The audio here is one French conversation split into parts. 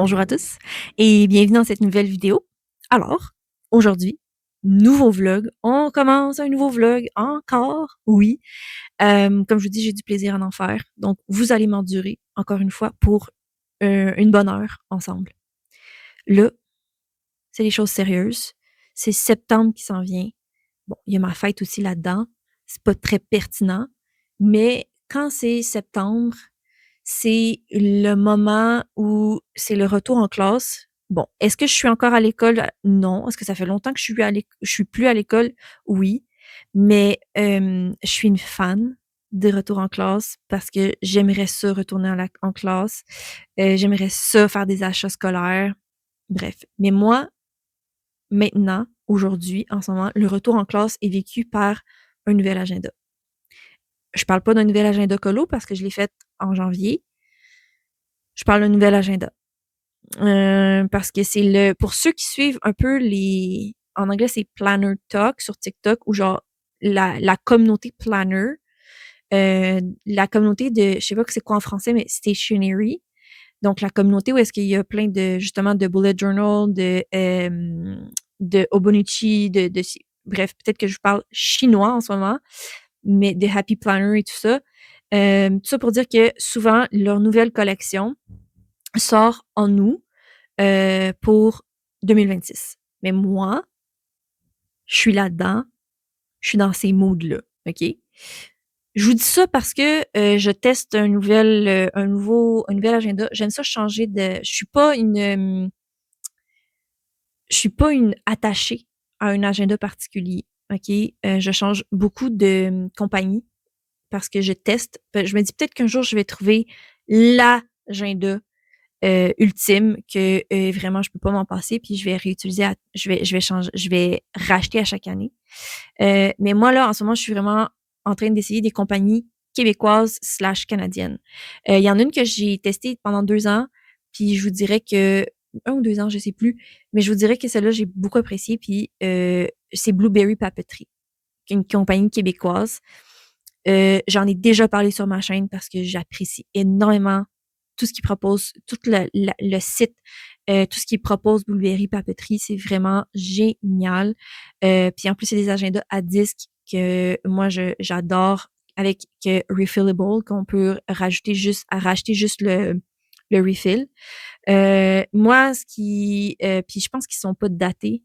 Bonjour à tous et bienvenue dans cette nouvelle vidéo. Alors, aujourd'hui, nouveau vlog. On commence un nouveau vlog encore, oui. Comme je vous dis, j'ai du plaisir à en faire. Donc, vous allez m'endurer, encore une fois, pour une bonne heure ensemble. Là, c'est les choses sérieuses. C'est septembre qui s'en vient. Bon, il y a ma fête aussi là-dedans. C'est pas très pertinent. Mais quand c'est septembre, c'est le moment où c'est le retour en classe. Bon, est-ce que je suis encore à l'école? Non. Est-ce que ça fait longtemps que je suis plus à l'école? Oui. Mais je suis une fan des retours en classe parce que j'aimerais ça retourner en classe. J'aimerais ça faire des achats scolaires. Bref. Mais moi, maintenant, aujourd'hui, en ce moment, le retour en classe est vécu par un nouvel agenda. Je parle pas d'un nouvel agenda colo parce que je l'ai fait en janvier. Je parle d'un nouvel agenda. Parce que c'est le pour ceux qui suivent un peu les en anglais c'est Planner Talk sur TikTok ou genre la communauté Planner, la communauté de je sais pas que c'est quoi en français mais Stationery. Donc la communauté où est-ce qu'il y a plein de justement de bullet journal, de Hobonichi, bref, peut-être que je parle chinois en ce moment, mais de Happy Planner et tout ça. Tout ça pour dire que souvent leur nouvelle collection sort en août pour 2026. Mais moi, je suis là-dedans, je suis dans ces moods-là, OK? Je vous dis ça parce que je teste un nouvel agenda. J'aime ça changer de. Je suis pas une attachée à un agenda particulier, OK? Je change beaucoup de compagnie parce que je teste. Je me dis peut-être qu'un jour je vais trouver l'agenda ultime que vraiment je peux pas m'en passer puis je vais réutiliser je vais changer je vais racheter à chaque année. Mais moi là en ce moment je suis vraiment en train d'essayer des compagnies québécoises slash canadiennes. Il y en a une que j'ai testée pendant 2 ans puis je vous dirais que 1 ou 2 ans je sais plus mais je vous dirais que celle-là j'ai beaucoup apprécié puis c'est Blueberry Papeterie, une compagnie québécoise. J'en ai déjà parlé sur ma chaîne parce que j'apprécie énormément tout ce qu'ils proposent, tout le site, tout ce qu'ils proposent, Blueberry Papeterie, c'est vraiment génial. Puis en plus, c'est des agendas à disque que moi, j'adore avec refillable, qu'on peut racheter juste le refill. Moi, puis je pense qu'ils sont pas datés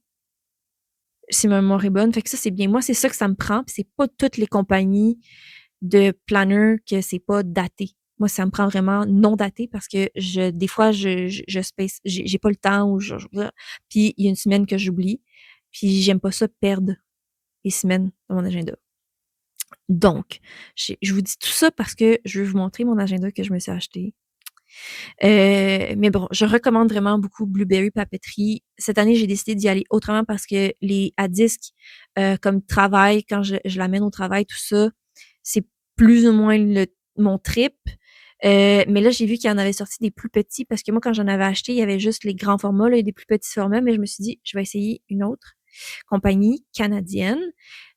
si ma mémoire est bonne. Fait que ça, c'est bien. Moi, c'est ça que ça me prend. Puis c'est pas toutes les compagnies de planner que c'est pas daté. Moi, ça me prend vraiment non daté parce que des fois, je space, j'ai pas le temps ou puis il y a une semaine que j'oublie. Puis j'aime pas ça perdre les semaines dans mon agenda. Donc, je vous dis tout ça parce que je veux vous montrer mon agenda que je me suis acheté. Mais bon, je recommande vraiment beaucoup Blueberry Papeterie. Cette année, j'ai décidé d'y aller autrement parce que les à disque, comme travail, quand je l'amène au travail, tout ça, c'est plus ou moins mon trip. Mais là, j'ai vu qu'il y en avait sorti des plus petits parce que moi, quand j'en avais acheté, il y avait juste les grands formats là, et des plus petits formats, mais je me suis dit, je vais essayer une autre compagnie canadienne.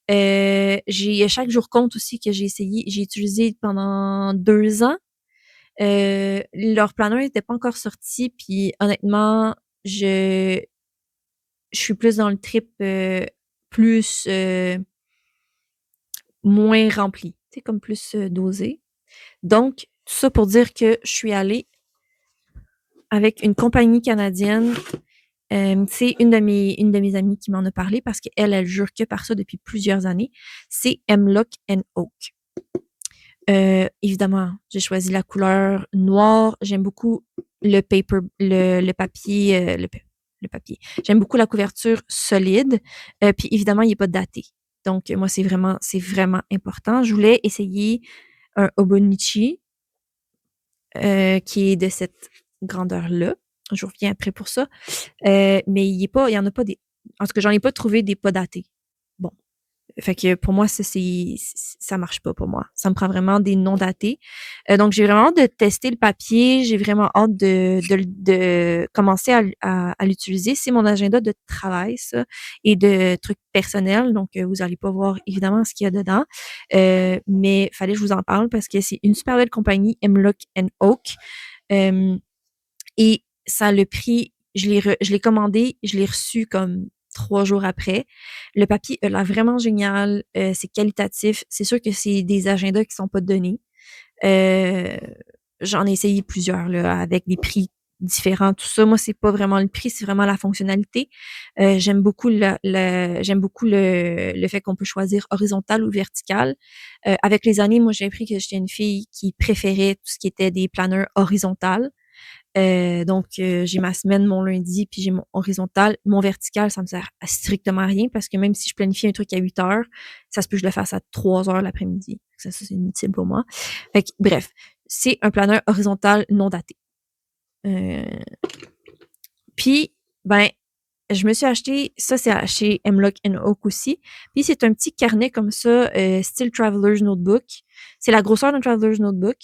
J'ai chaque jour compte aussi que j'ai utilisé pendant 2 ans. Leur planeur n'était pas encore sorti, puis honnêtement, je, je suis plus dans le trip plus moins rempli, tu sais, comme plus dosé. Donc, tout ça pour dire que je suis allée avec une compagnie canadienne. C'est une de mes amies qui m'en a parlé parce qu'elle, elle jure que par ça depuis plusieurs années. C'est Hemlock and Oak. Évidemment, j'ai choisi la couleur noire. J'aime beaucoup le papier, le papier. J'aime beaucoup la couverture solide. Puis évidemment, il n'est pas daté. Donc, moi, c'est vraiment important. Je voulais essayer un Hobonichi qui est de cette grandeur-là. Je reviens après pour ça. Mais il y en a pas des. En tout cas, j'en ai pas trouvé des pas datés. Bon. Fait que pour moi, ça marche pas pour moi. Ça me prend vraiment des non datés. Donc, j'ai vraiment hâte de tester le papier. J'ai vraiment hâte de commencer à l'utiliser. C'est mon agenda de travail, ça, et de trucs personnels. Donc, vous allez pas voir évidemment ce qu'il y a dedans. Mais fallait que je vous en parle parce que c'est une super belle compagnie, Hemlock and Oak. Euh, et ça l'a pris, je l'ai commandé, je l'ai reçu comme 3 jours après. Le papier a l'air vraiment génial, c'est qualitatif. C'est sûr que c'est des agendas qui sont pas donnés. Euh, J'en ai essayé plusieurs là, avec des prix différents, tout ça. Moi, c'est pas vraiment le prix, c'est vraiment la fonctionnalité. J'aime beaucoup j'aime beaucoup le fait qu'on peut choisir horizontal ou vertical. Avec les années, moi, j'ai appris que j'étais une fille qui préférait tout ce qui était des planeurs horizontales. J'ai ma semaine, mon lundi, puis j'ai mon horizontal. Mon vertical, ça me sert à strictement rien parce que même si je planifie un truc à 8 heures, ça se peut que je le fasse à 3 heures l'après-midi. Ça c'est inutile pour moi. Fait que, bref, c'est un planeur horizontal non daté. Euh, Puis, ben, je me suis acheté, ça c'est chez Hemlock Oak aussi. Puis c'est un petit carnet comme ça, style Traveler's Notebook. C'est la grosseur d'un Traveler's Notebook.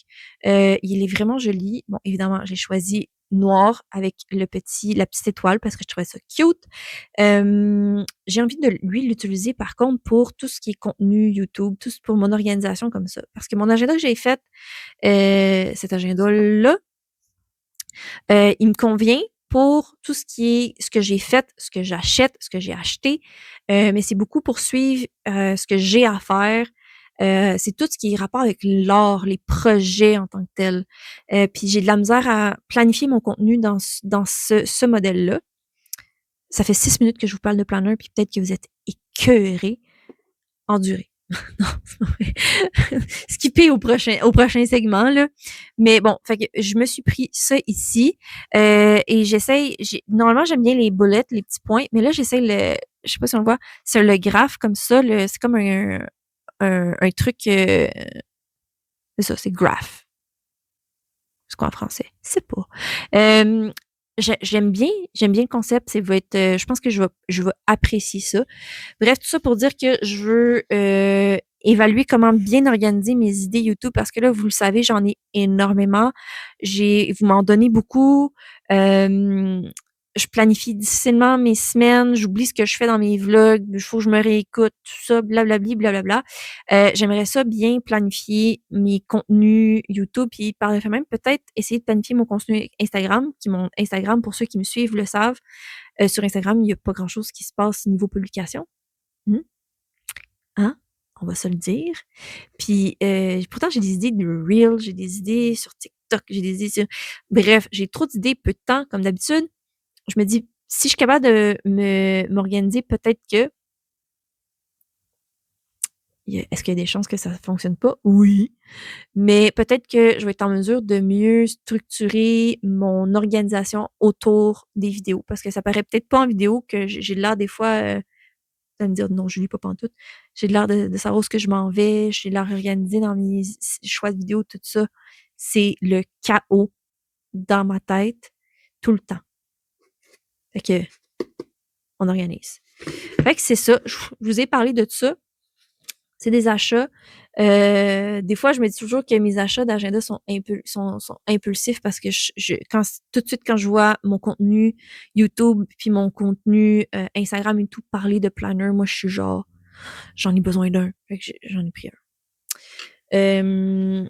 Il est vraiment joli. Bon, évidemment, j'ai choisi noir avec la petite étoile parce que je trouvais ça cute. J'ai envie de lui l'utiliser par contre pour tout ce qui est contenu YouTube, tout pour mon organisation comme ça. Parce que mon agenda que j'ai fait, cet agenda-là, il me convient pour tout ce qui est ce que j'ai fait, ce que j'achète, ce que j'ai acheté, mais c'est beaucoup pour suivre ce que j'ai à faire. C'est tout ce qui est rapport avec l'art, les projets en tant que tels. Puis j'ai de la misère à planifier mon contenu dans ce modèle-là. Ça fait 6 minutes que je vous parle de planeur, puis peut-être que vous êtes écœurés. Endurez. Non, c'est pas vrai. Skipper au prochain segment, là. Mais bon, fait que je me suis pris ça ici. Et normalement, j'aime bien les bullets, les petits points, mais là, j'essaie je sais pas si on le voit, c'est le graphe comme ça, c'est comme un truc, c'est ça, c'est graph. C'est quoi en français? C'est pas. J'aime bien le concept. Je pense que je vais apprécier ça. Bref, tout ça pour dire que je veux évaluer comment bien organiser mes idées YouTube parce que là, vous le savez, j'en ai énormément. Vous m'en donnez beaucoup. Je planifie difficilement mes semaines. J'oublie ce que je fais dans mes vlogs. Il faut que je me réécoute, tout ça, blablabli, blablabla. J'aimerais ça bien planifier mes contenus YouTube puis par le fait même peut-être essayer de planifier mon contenu Instagram. Mon Instagram, pour ceux qui me suivent, le savent. Sur Instagram, il n'y a pas grand-chose qui se passe niveau publication. Hmm? Hein? On va se le dire. Puis pourtant, j'ai des idées de Reel, j'ai des idées sur TikTok, j'ai des idées sur... Bref, j'ai trop d'idées, peu de temps, comme d'habitude. Je me dis, si je suis capable de m'organiser, peut-être que... Est-ce qu'il y a des chances que ça ne fonctionne pas? Oui. Mais peut-être que je vais être en mesure de mieux structurer mon organisation autour des vidéos. Parce que ça paraît peut-être pas en vidéo que j'ai l'air des fois... de me dire non, je lis pas pantoute. J'ai l'air de savoir où ce que je m'en vais, j'ai l'air organisée dans mes choix de vidéos, tout ça. C'est le chaos dans ma tête tout le temps. Fait que on organise. Fait que c'est ça. Je vous ai parlé de tout ça. C'est des achats. Des fois, je me dis toujours que mes achats d'agenda sont impulsifs parce que tout de suite, quand je vois mon contenu YouTube puis mon contenu Instagram et tout parler de planner, moi, je suis genre, j'en ai besoin d'un. Fait que j'en ai pris un.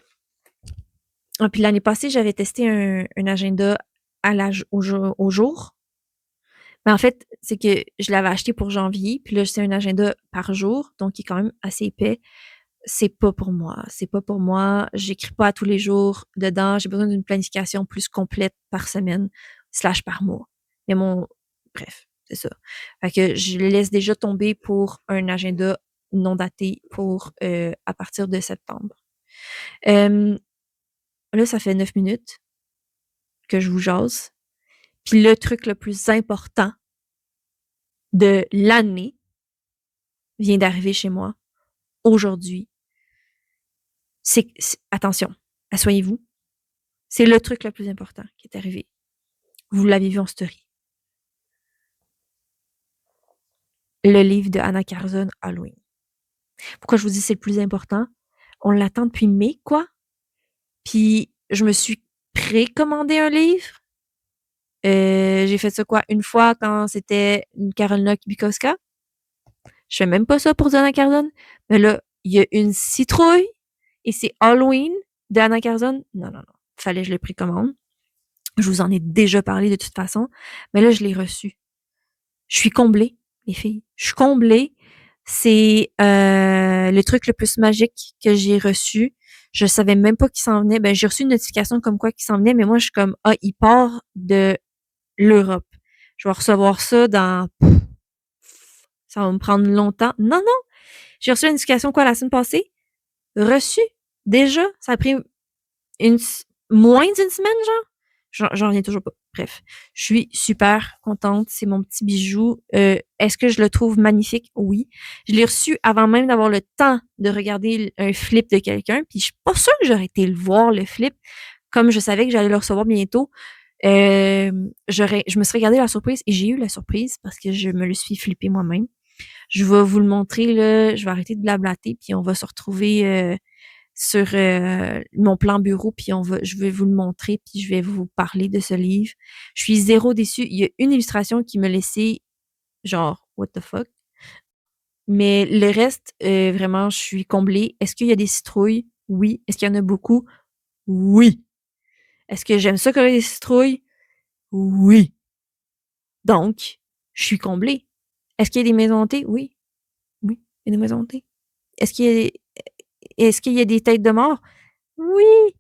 Puis l'année passée, j'avais testé un agenda au jour. Mais en fait, c'est que je l'avais acheté pour janvier, puis là, c'est un agenda par jour, donc il est quand même assez épais. C'est pas pour moi. C'est pas pour moi. J'écris pas tous les jours dedans. J'ai besoin d'une planification plus complète par semaine, / par mois. Mais bref, c'est ça. Fait que je le laisse déjà tomber pour un agenda non daté pour à partir de septembre. Là, ça fait 9 minutes que je vous jase. Puis le truc le plus important de l'année vient d'arriver chez moi aujourd'hui. Attention, asseyez-vous. C'est le truc le plus important qui est arrivé. Vous l'avez vu en story. Le livre de Anna Carzon, Halloween. Pourquoi je vous dis c'est le plus important? On l'attend depuis mai, quoi. Puis je me suis précommandé un livre. J'ai fait ça quoi? Une fois quand c'était une Carolina Bukowska. Je fais même pas ça pour Anna Carzon. Mais là, il y a une citrouille et c'est Halloween de Anna Carzon. Non. Fallait que je le précommande. Je vous en ai déjà parlé de toute façon, mais là, je l'ai reçu. Je suis comblée, les filles. Je suis comblée. C'est le truc le plus magique que j'ai reçu. Je savais même pas qu'il s'en venait. Ben, j'ai reçu une notification comme quoi qu'il s'en venait, mais moi, je suis comme, ah, il part de l'Europe. Je vais recevoir ça dans... Ça va me prendre longtemps. Non, non. J'ai reçu une notification, quoi, la semaine passée? Reçu. Déjà. Ça a pris une... moins d'une semaine, genre? J'en reviens toujours pas. Bref, je suis super contente. C'est mon petit bijou. Est-ce que je le trouve magnifique? Oui. Je l'ai reçu avant même d'avoir le temps de regarder un flip de quelqu'un. Puis je suis pas sûre que j'aurais été le voir, le flip, comme je savais que j'allais le recevoir bientôt. Je me serais regardé la surprise et j'ai eu la surprise parce que je me le suis flippé moi-même. Je vais vous le montrer, là. Je vais arrêter de blablater, puis on va se retrouver sur mon plan bureau, puis je vais vous le montrer, puis je vais vous parler de ce livre. Je suis zéro déçue. Il y a une illustration qui me laissait genre what the fuck. Mais le reste, vraiment, je suis comblée. Est-ce qu'il y a des citrouilles? Oui. Est-ce qu'il y en a beaucoup? Oui. Est-ce que j'aime ça colorer des citrouilles? Oui. Donc, je suis comblée. Est-ce qu'il y a des maisons hantées? Oui. Oui, il y a des maisons hantées. Est-ce qu'il y a des têtes de mort? Oui.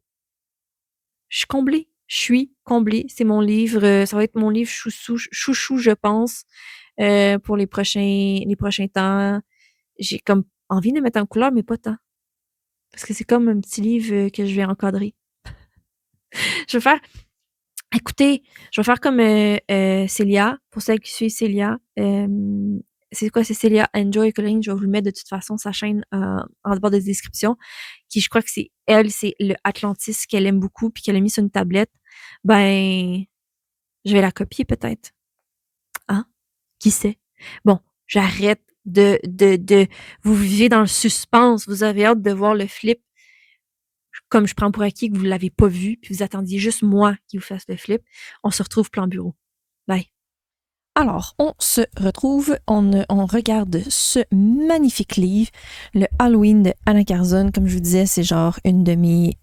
Je suis comblée. Je suis comblée. C'est mon livre. Ça va être mon livre chouchou, je pense, pour les prochains temps. J'ai comme envie de le mettre en couleur, mais pas tant. Parce que c'est comme un petit livre que je vais encadrer. Je vais faire, écoutez, je vais faire comme Célia, pour celles qui suivent Célia. C'est quoi, c'est Célia Enjoy Coloring. Je vais vous le mettre de toute façon, sa chaîne en bas de description. Qui, je crois que c'est le Atlantis qu'elle aime beaucoup, puis qu'elle a mis sur une tablette. Ben, je vais la copier peut-être. Hein? Qui sait? Bon, j'arrête vous vivez dans le suspense, vous avez hâte de voir le flip, comme je prends pour acquis que vous l'avez pas vu, puis vous attendiez juste moi qui vous fasse le flip. On se retrouve plan bureau. Bye. Alors, on se retrouve, on regarde ce magnifique livre, le Halloween de Anna Carzon. Comme je vous disais, c'est genre une de mes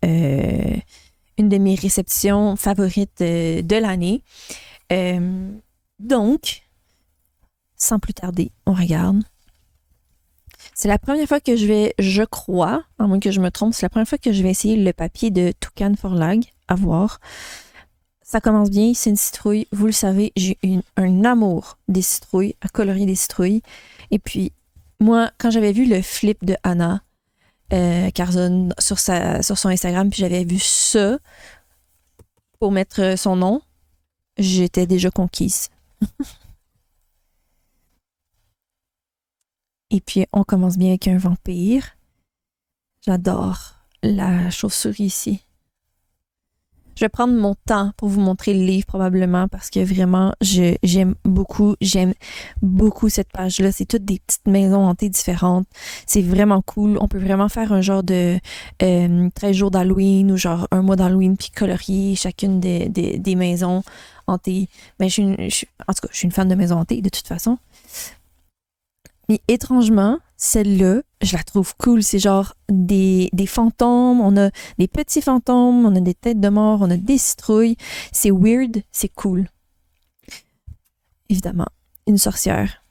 réceptions favorites de l'année. Donc, sans plus tarder, on regarde. C'est la première fois que je crois, à moins que je me trompe, c'est la première fois que je vais essayer le papier de Toucan Forlag à voir. Ça commence bien, c'est une citrouille. Vous le savez, j'ai un amour des citrouilles, à colorier des citrouilles. Et puis, moi, quand j'avais vu le flip de Anna Carzon sur son Instagram, puis j'avais vu ça pour mettre son nom, j'étais déjà conquise. Et puis, on commence bien avec un vampire. J'adore la chauve-souris ici. Je vais prendre mon temps pour vous montrer le livre probablement parce que vraiment, j'aime beaucoup cette page-là. C'est toutes des petites maisons hantées différentes. C'est vraiment cool. On peut vraiment faire un genre de 13 jours d'Halloween ou genre un mois d'Halloween puis colorier chacune des maisons hantées. Ben, en tout cas, je suis une fan de maisons hantées de toute façon. Mais étrangement, celle-là, je la trouve cool. C'est genre des fantômes. On a des petits fantômes, on a des têtes de mort, on a des citrouilles. C'est weird, c'est cool. Évidemment, une sorcière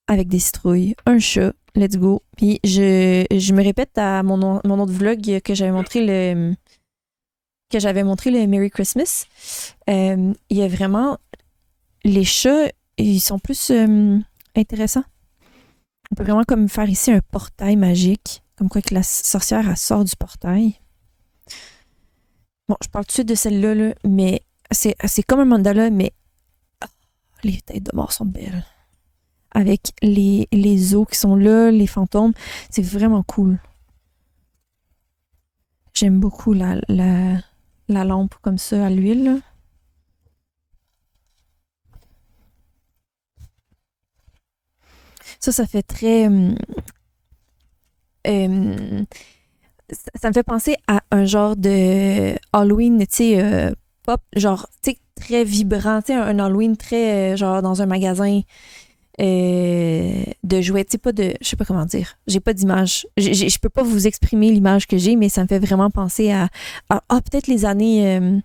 avec des citrouilles, un chat, let's go. Puis je me répète à mon autre vlog que j'avais montré le Merry Christmas. Il y a vraiment les chats, ils sont plus intéressants. On peut vraiment comme faire ici un portail magique, comme quoi que la sorcière elle sort du portail. Bon, je parle tout de suite de celle-là, là, mais c'est comme un mandala, mais les têtes de mort sont belles. Avec les os qui sont là, les fantômes, c'est vraiment cool. J'aime beaucoup la lampe comme ça à l'huile, là. Ça fait très... ça me fait penser à un genre de Halloween, tu sais, pop, genre, tu sais, très vibrant, tu sais, un Halloween très, genre, dans un magasin de jouets, tu sais, pas de... Je sais pas comment dire. J'ai pas d'image. Je peux pas vous exprimer l'image que j'ai, mais ça me fait vraiment penser à peut-être les années...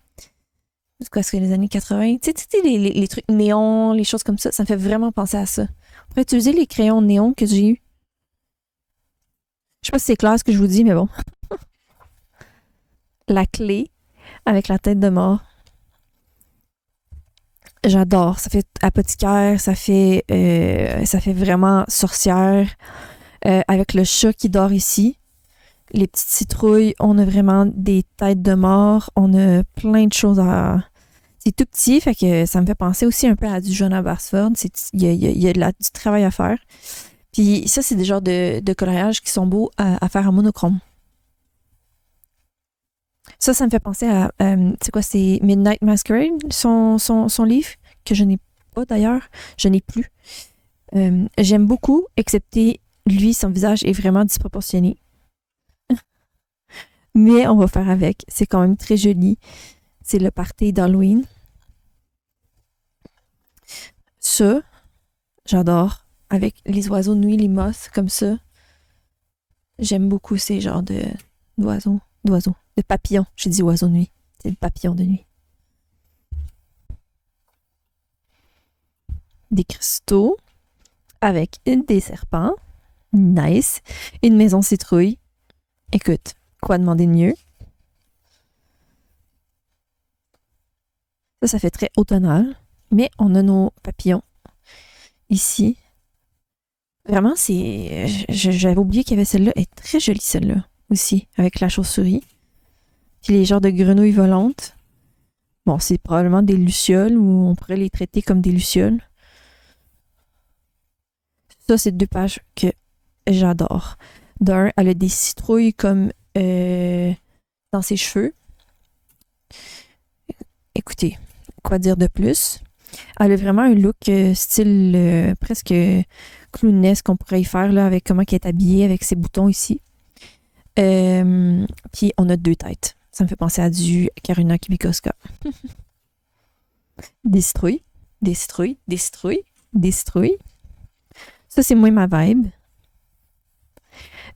C'est quoi, c'est les années 80? Tu sais, les trucs néons, les choses comme ça me fait vraiment penser à ça. On pourrait utiliser les crayons néons que j'ai eus. Je sais pas si c'est clair ce que je vous dis, mais bon. La clé avec la tête de mort. J'adore. Ça fait apothicaire, ça fait vraiment sorcière. Avec le chat qui dort ici. Les petites citrouilles, on a vraiment des têtes de mort. On a plein de choses à... C'est tout petit, fait que ça me fait penser aussi un peu à du Jonah Barsford. Il y a du travail à faire. Puis ça, c'est des genres de coloriages qui sont beaux à faire en monochrome. Ça me fait penser à... c'est quoi, c'est Midnight Masquerade, son livre, que je n'ai pas d'ailleurs. Je n'ai plus. J'aime beaucoup, excepté lui, son visage est vraiment disproportionné. Mais on va faire avec. C'est quand même très joli. C'est le party d'Halloween. Ça, j'adore. Avec les oiseaux de nuit, les moths, comme ça. J'aime beaucoup ces genres d'oiseaux. De papillons. J'ai dit oiseaux de nuit. C'est le papillon de nuit. Des cristaux. Avec des serpents. Nice. Une maison citrouille. Écoute, quoi demander de mieux? Ça fait très automnal. Mais on a nos papillons ici. Vraiment, j'avais oublié qu'il y avait celle-là. Elle est très jolie, celle-là, aussi, avec la chauve-souris. Puis les genres de grenouilles volantes. Bon, c'est probablement des lucioles, ou on pourrait les traiter comme des lucioles. Ça, c'est 2 pages que j'adore. D'un, elle a des citrouilles comme dans ses cheveux. Écoutez, quoi dire de plus? Elle a vraiment un look style presque clownesque qu'on pourrait y faire là, avec comment elle est habillée, avec ses boutons ici. Puis on a 2 têtes. Ça me fait penser à du Karuna Kibikoska. Des citrouilles. Ça, c'est moins ma vibe.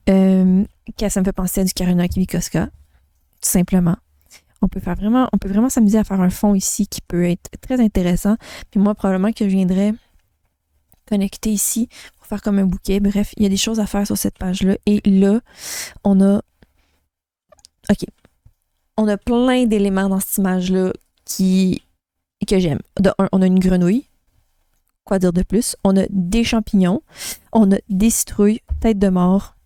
Ça me fait penser à du Karuna Kibikoska. Tout simplement. On peut vraiment s'amuser à faire un fond ici qui peut être très intéressant. Puis moi, probablement que je viendrais connecter ici pour faire comme un bouquet. Bref, il y a des choses à faire sur cette page-là. Et là, on a plein d'éléments dans cette image-là que j'aime. On a une grenouille. Quoi dire de plus? On a des champignons. On a des citrouilles, tête de mort.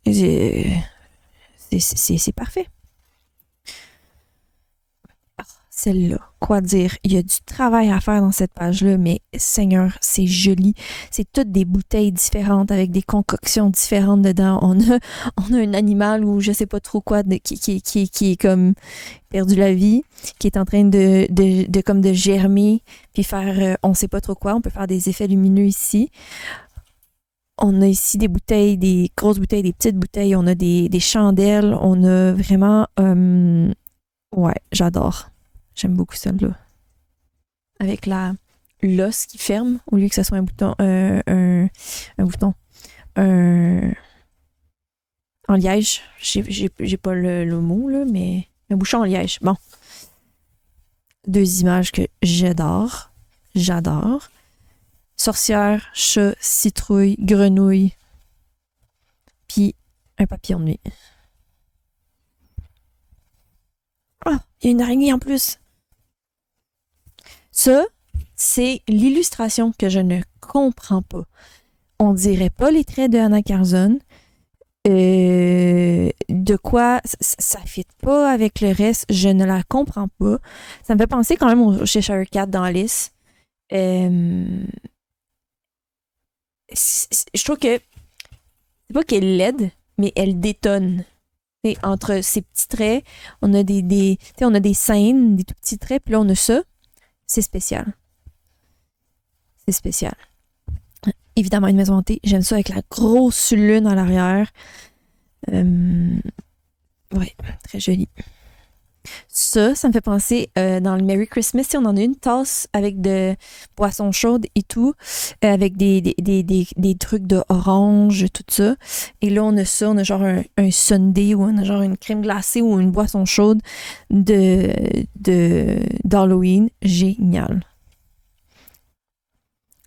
C'est parfait. Celle-là, quoi dire? Il y a du travail à faire dans cette page-là, mais Seigneur, c'est joli. C'est toutes des bouteilles différentes avec des concoctions différentes dedans. On a un animal ou je sais pas trop quoi qui est comme perdu la vie, qui est en train de germer puis faire on sait pas trop quoi. On peut faire des effets lumineux ici. On a ici des bouteilles, des grosses bouteilles, des petites bouteilles. On a des chandelles. On a vraiment... ouais, j'adore. J'aime beaucoup celle-là. Avec l'os qui ferme, au lieu que ce soit un bouton. En liège. J'ai pas le mot, là, mais un bouchon en liège. Bon. 2 images que j'adore. J'adore. Sorcière, chat, citrouille, grenouille. Puis un papillon de nuit. Ah, il y a une araignée en plus. Ça, c'est l'illustration que je ne comprends pas. On dirait pas les traits de Anna Carzon. De quoi ça ne fit pas avec le reste, je ne la comprends pas. Ça me fait penser quand même au Cheshire Cat dans Alice. Je trouve que c'est pas qu'elle est laide, mais elle détonne. Et entre ces petits traits, on a on a des scènes, des tout petits traits, puis là on a ça. C'est spécial. C'est spécial. Évidemment, une maison hantée. J'aime ça avec la grosse lune à l'arrière. Ouais, très joli. Ça me fait penser dans le Merry Christmas, on en a une tasse avec de boissons chaudes et tout, avec des trucs de orange, tout ça. Et là, on a ça, on a genre un sundae ou on a genre une crème glacée ou une boisson chaude d'Halloween. Génial.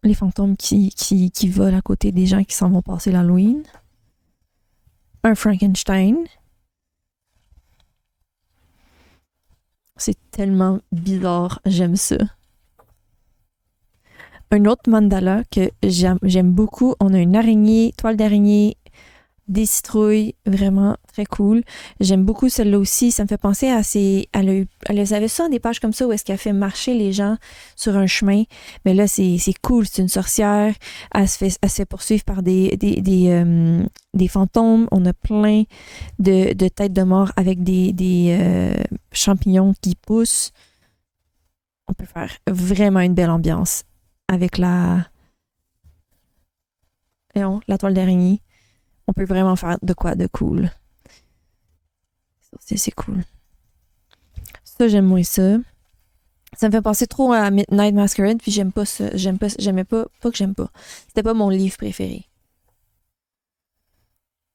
Les fantômes qui volent à côté des gens qui s'en vont passer l'Halloween. Un Frankenstein. C'est tellement bizarre, j'aime ça. Un autre mandala que j'aime beaucoup, on a une araignée, toile d'araignée, des citrouilles, vraiment très cool. J'aime beaucoup celle-là aussi, ça me fait penser à elle avait ça des pages comme ça où est-ce qu'elle fait marcher les gens sur un chemin. Mais là, c'est cool, c'est une sorcière, elle se fait poursuivre par des fantômes. On a plein de têtes de mort avec des champignons qui poussent. On peut faire vraiment une belle ambiance avec la toile d'araignée. On peut vraiment faire de quoi de cool. C'est cool. Ça, j'aime moins ça. Ça me fait penser trop à Midnight Masquerade, puis j'aime pas ça. J'aimais pas que j'aime pas. C'était pas mon livre préféré.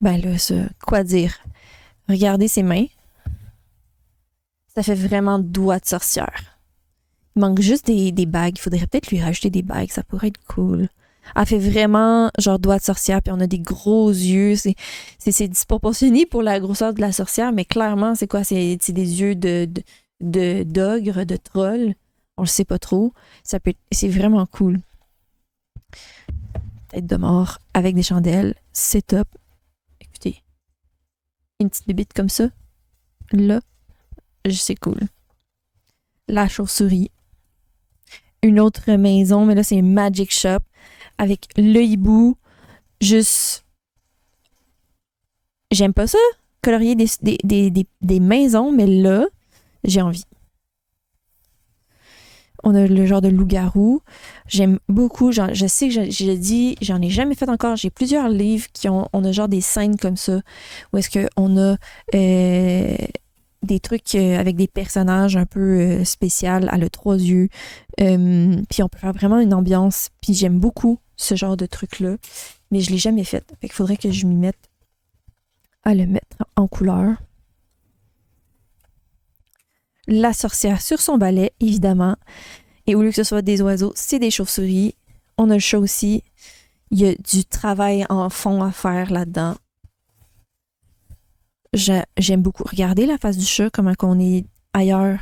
Ben là, ça, quoi dire? Regardez ses mains. Ça fait vraiment doigt de sorcière. Il manque juste des bagues. Il faudrait peut-être lui rajouter des bagues. Ça pourrait être cool. Elle fait vraiment genre doigt de sorcière, puis on a des gros yeux. C'est disproportionné pour la grosseur de la sorcière, mais clairement, c'est quoi? C'est des yeux d'ogre, de troll. On le sait pas trop. C'est vraiment cool. Tête de mort avec des chandelles. C'est top. Écoutez, une petite bébite comme ça, là, c'est cool. La chauve-souris. Une autre maison, mais là, c'est une Magic Shop avec le hibou. Juste, j'aime pas ça, colorier des maisons, mais là, j'ai envie. On a le genre de loup-garou. J'aime beaucoup. Je sais que j'ai dit, j'en ai jamais fait encore. J'ai plusieurs livres on a genre des scènes comme ça, où est-ce qu'on a des trucs avec des personnages un peu spéciaux, à le 3 yeux. Puis on peut faire vraiment une ambiance. Puis j'aime beaucoup ce genre de truc-là. Mais je l'ai jamais fait. Fait qu'il faudrait que je m'y mette à le mettre en couleur. La sorcière sur son balai, évidemment. Et au lieu que ce soit des oiseaux, c'est des chauves-souris. On a le chat aussi. Il y a du travail en fond à faire là-dedans. J'aime beaucoup. Regardez la face du chat, comment qu'on est ailleurs.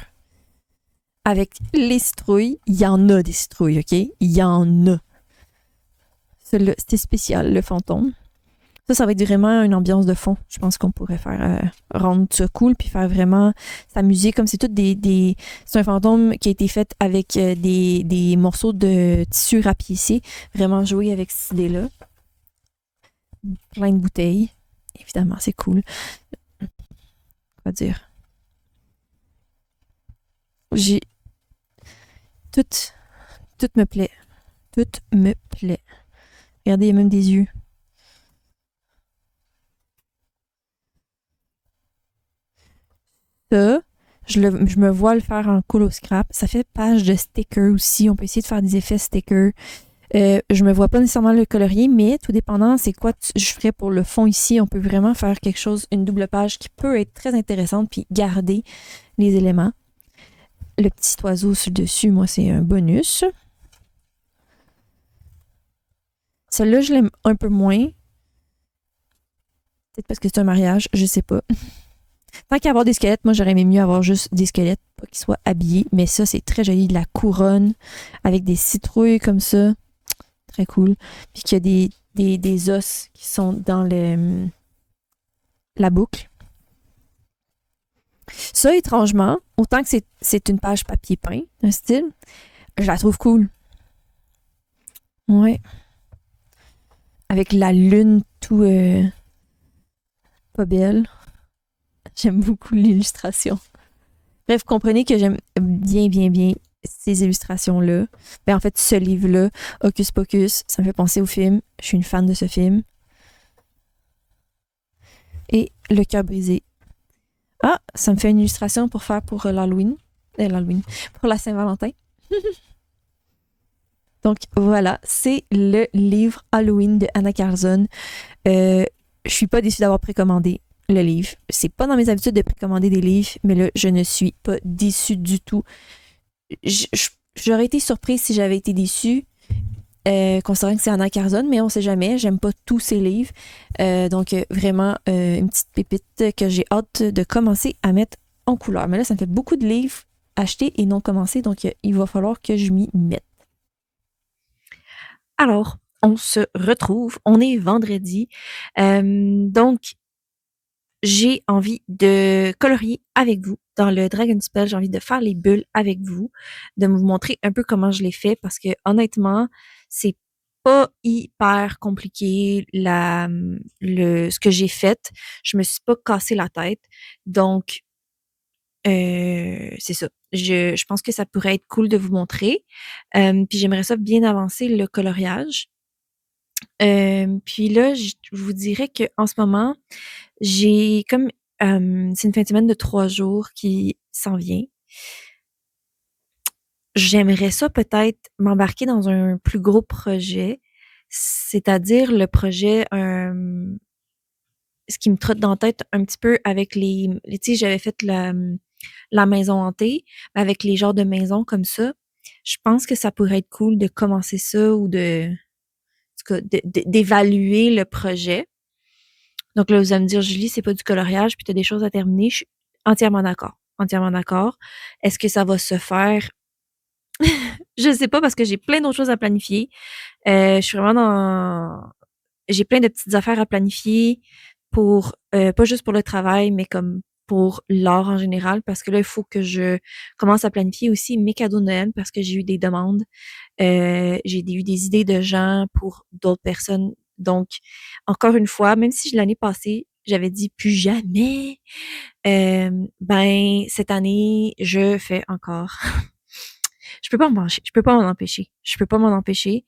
Avec les citrouilles, il y en a des citrouilles, OK? Il y en a. Celui-là, c'était spécial, le fantôme. Ça va être vraiment une ambiance de fond. Je pense qu'on pourrait faire rendre ça cool puis faire vraiment s'amuser comme c'est tout c'est un fantôme qui a été fait avec des morceaux de tissu rapiécé. Vraiment jouer avec cette idée-là. Plein de bouteilles. Évidemment, c'est cool. Quoi dire? Tout me plaît. Tout me plaît. Regardez, il y a même des yeux. Ça, je me vois le faire en cool au scrap. Ça fait page de sticker aussi. On peut essayer de faire des effets stickers. Je me vois pas nécessairement le colorier, mais tout dépendant, c'est quoi je ferais pour le fond ici. On peut vraiment faire quelque chose, une double page qui peut être très intéressante, puis garder les éléments. Le petit oiseau sur le dessus, moi, c'est un bonus. Celle-là, je l'aime un peu moins. Peut-être parce que c'est un mariage, je sais pas. Tant qu'à avoir des squelettes, moi, j'aurais aimé mieux avoir juste des squelettes, pas qu'ils soient habillés. Mais ça, c'est très joli. De la couronne avec des citrouilles comme ça. Très cool. Puis qu'il y a des os qui sont dans la boucle. Ça, étrangement, autant que c'est une page papier peint, un style, je la trouve cool. Ouais. Avec la lune tout pas belle. J'aime beaucoup l'illustration. Bref, comprenez que j'aime bien ces illustrations-là. Ben, en fait, ce livre-là, Hocus Pocus, ça me fait penser au film. Je suis une fan de ce film. Et Le cœur brisé. Ah, ça me fait une illustration pour faire pour l'Halloween. L'Halloween. Pour la Saint-Valentin. Donc voilà, c'est le livre Halloween de Anna Carlson. Je suis pas déçue d'avoir précommandé le livre. C'est pas dans mes habitudes de précommander des livres, mais là, je ne suis pas déçue du tout. J'aurais été surprise si j'avais été déçue, considérant que c'est Anna Carlson, mais on sait jamais. J'aime pas tous ses livres. Donc, vraiment, une petite pépite que j'ai hâte de commencer à mettre en couleur. Mais là, ça me fait beaucoup de livres achetés et non commencés, donc il va falloir que je m'y mette. Alors, on se retrouve. On est vendredi. Donc, j'ai envie de colorier avec vous dans le Dragon Spell. J'ai envie de faire les bulles avec vous, de vous montrer un peu comment je les fais parce que honnêtement, c'est pas hyper compliqué ce que j'ai fait. Je me suis pas cassé la tête. Donc, c'est ça. Je pense que ça pourrait être cool de vous montrer. Puis j'aimerais ça bien avancer le coloriage. Puis là, je vous dirais que en ce moment, j'ai comme c'est une fin de semaine de 3 jours qui s'en vient. J'aimerais ça peut-être m'embarquer dans un plus gros projet, c'est-à-dire le projet, ce qui me trotte dans la tête un petit peu avec tu sais, j'avais fait la maison hantée, avec les genres de maisons comme ça. Je pense que ça pourrait être cool de commencer ça ou en tout cas, d'évaluer le projet. Donc là, vous allez me dire, Julie, c'est pas du coloriage, puis tu as des choses à terminer. Je suis entièrement d'accord. Entièrement d'accord. Est-ce que ça va se faire? Je sais pas parce que j'ai plein d'autres choses à planifier. Je suis vraiment j'ai plein de petites affaires à planifier pour, pas juste pour le travail, mais comme pour l'art en général, parce que là, il faut que je commence à planifier aussi mes cadeaux de Noël parce que j'ai eu des demandes. J'ai eu des idées de gens pour d'autres personnes. Donc, encore une fois, même si l'année passée, j'avais dit plus jamais, ben cette année, je fais encore. Je peux pas m'en empêcher. Je peux pas m'en empêcher.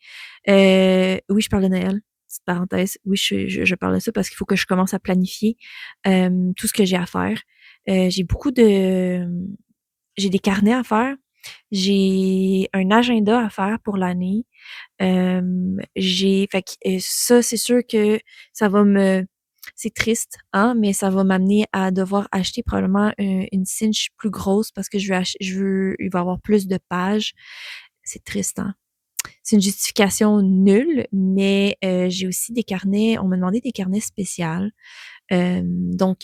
Oui, je parle de Noël. Petite parenthèse. Oui, je parle de ça parce qu'il faut que je commence à planifier tout ce que j'ai à faire. J'ai beaucoup de j'ai des carnets à faire. J'ai un agenda à faire pour l'année. Fait que ça, c'est sûr que ça va c'est triste, hein, mais ça va m'amener à devoir acheter probablement une cinch plus grosse parce que il va y avoir plus de pages. C'est triste, hein. C'est une justification nulle, mais j'ai aussi des carnets. On m'a demandé des carnets spéciaux. Donc,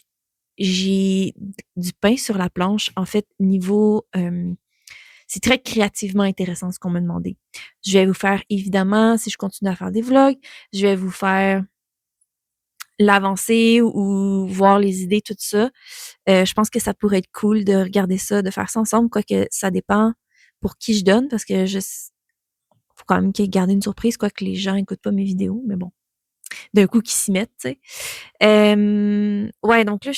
j'ai du pain sur la planche. En fait, niveau c'est très créativement intéressant ce qu'on m'a demandé. Je vais vous faire, évidemment, si je continue à faire des vlogs, je vais vous faire l'avancée ou voir les idées, tout ça. Je pense que ça pourrait être cool de regarder ça, de faire ça ensemble, quoique ça dépend pour qui je donne, parce que faut quand même qu'il y ait garder une surprise, quoique les gens écoutent pas mes vidéos, mais bon, d'un coup qu'ils s'y mettent, tu sais. Ouais, donc là,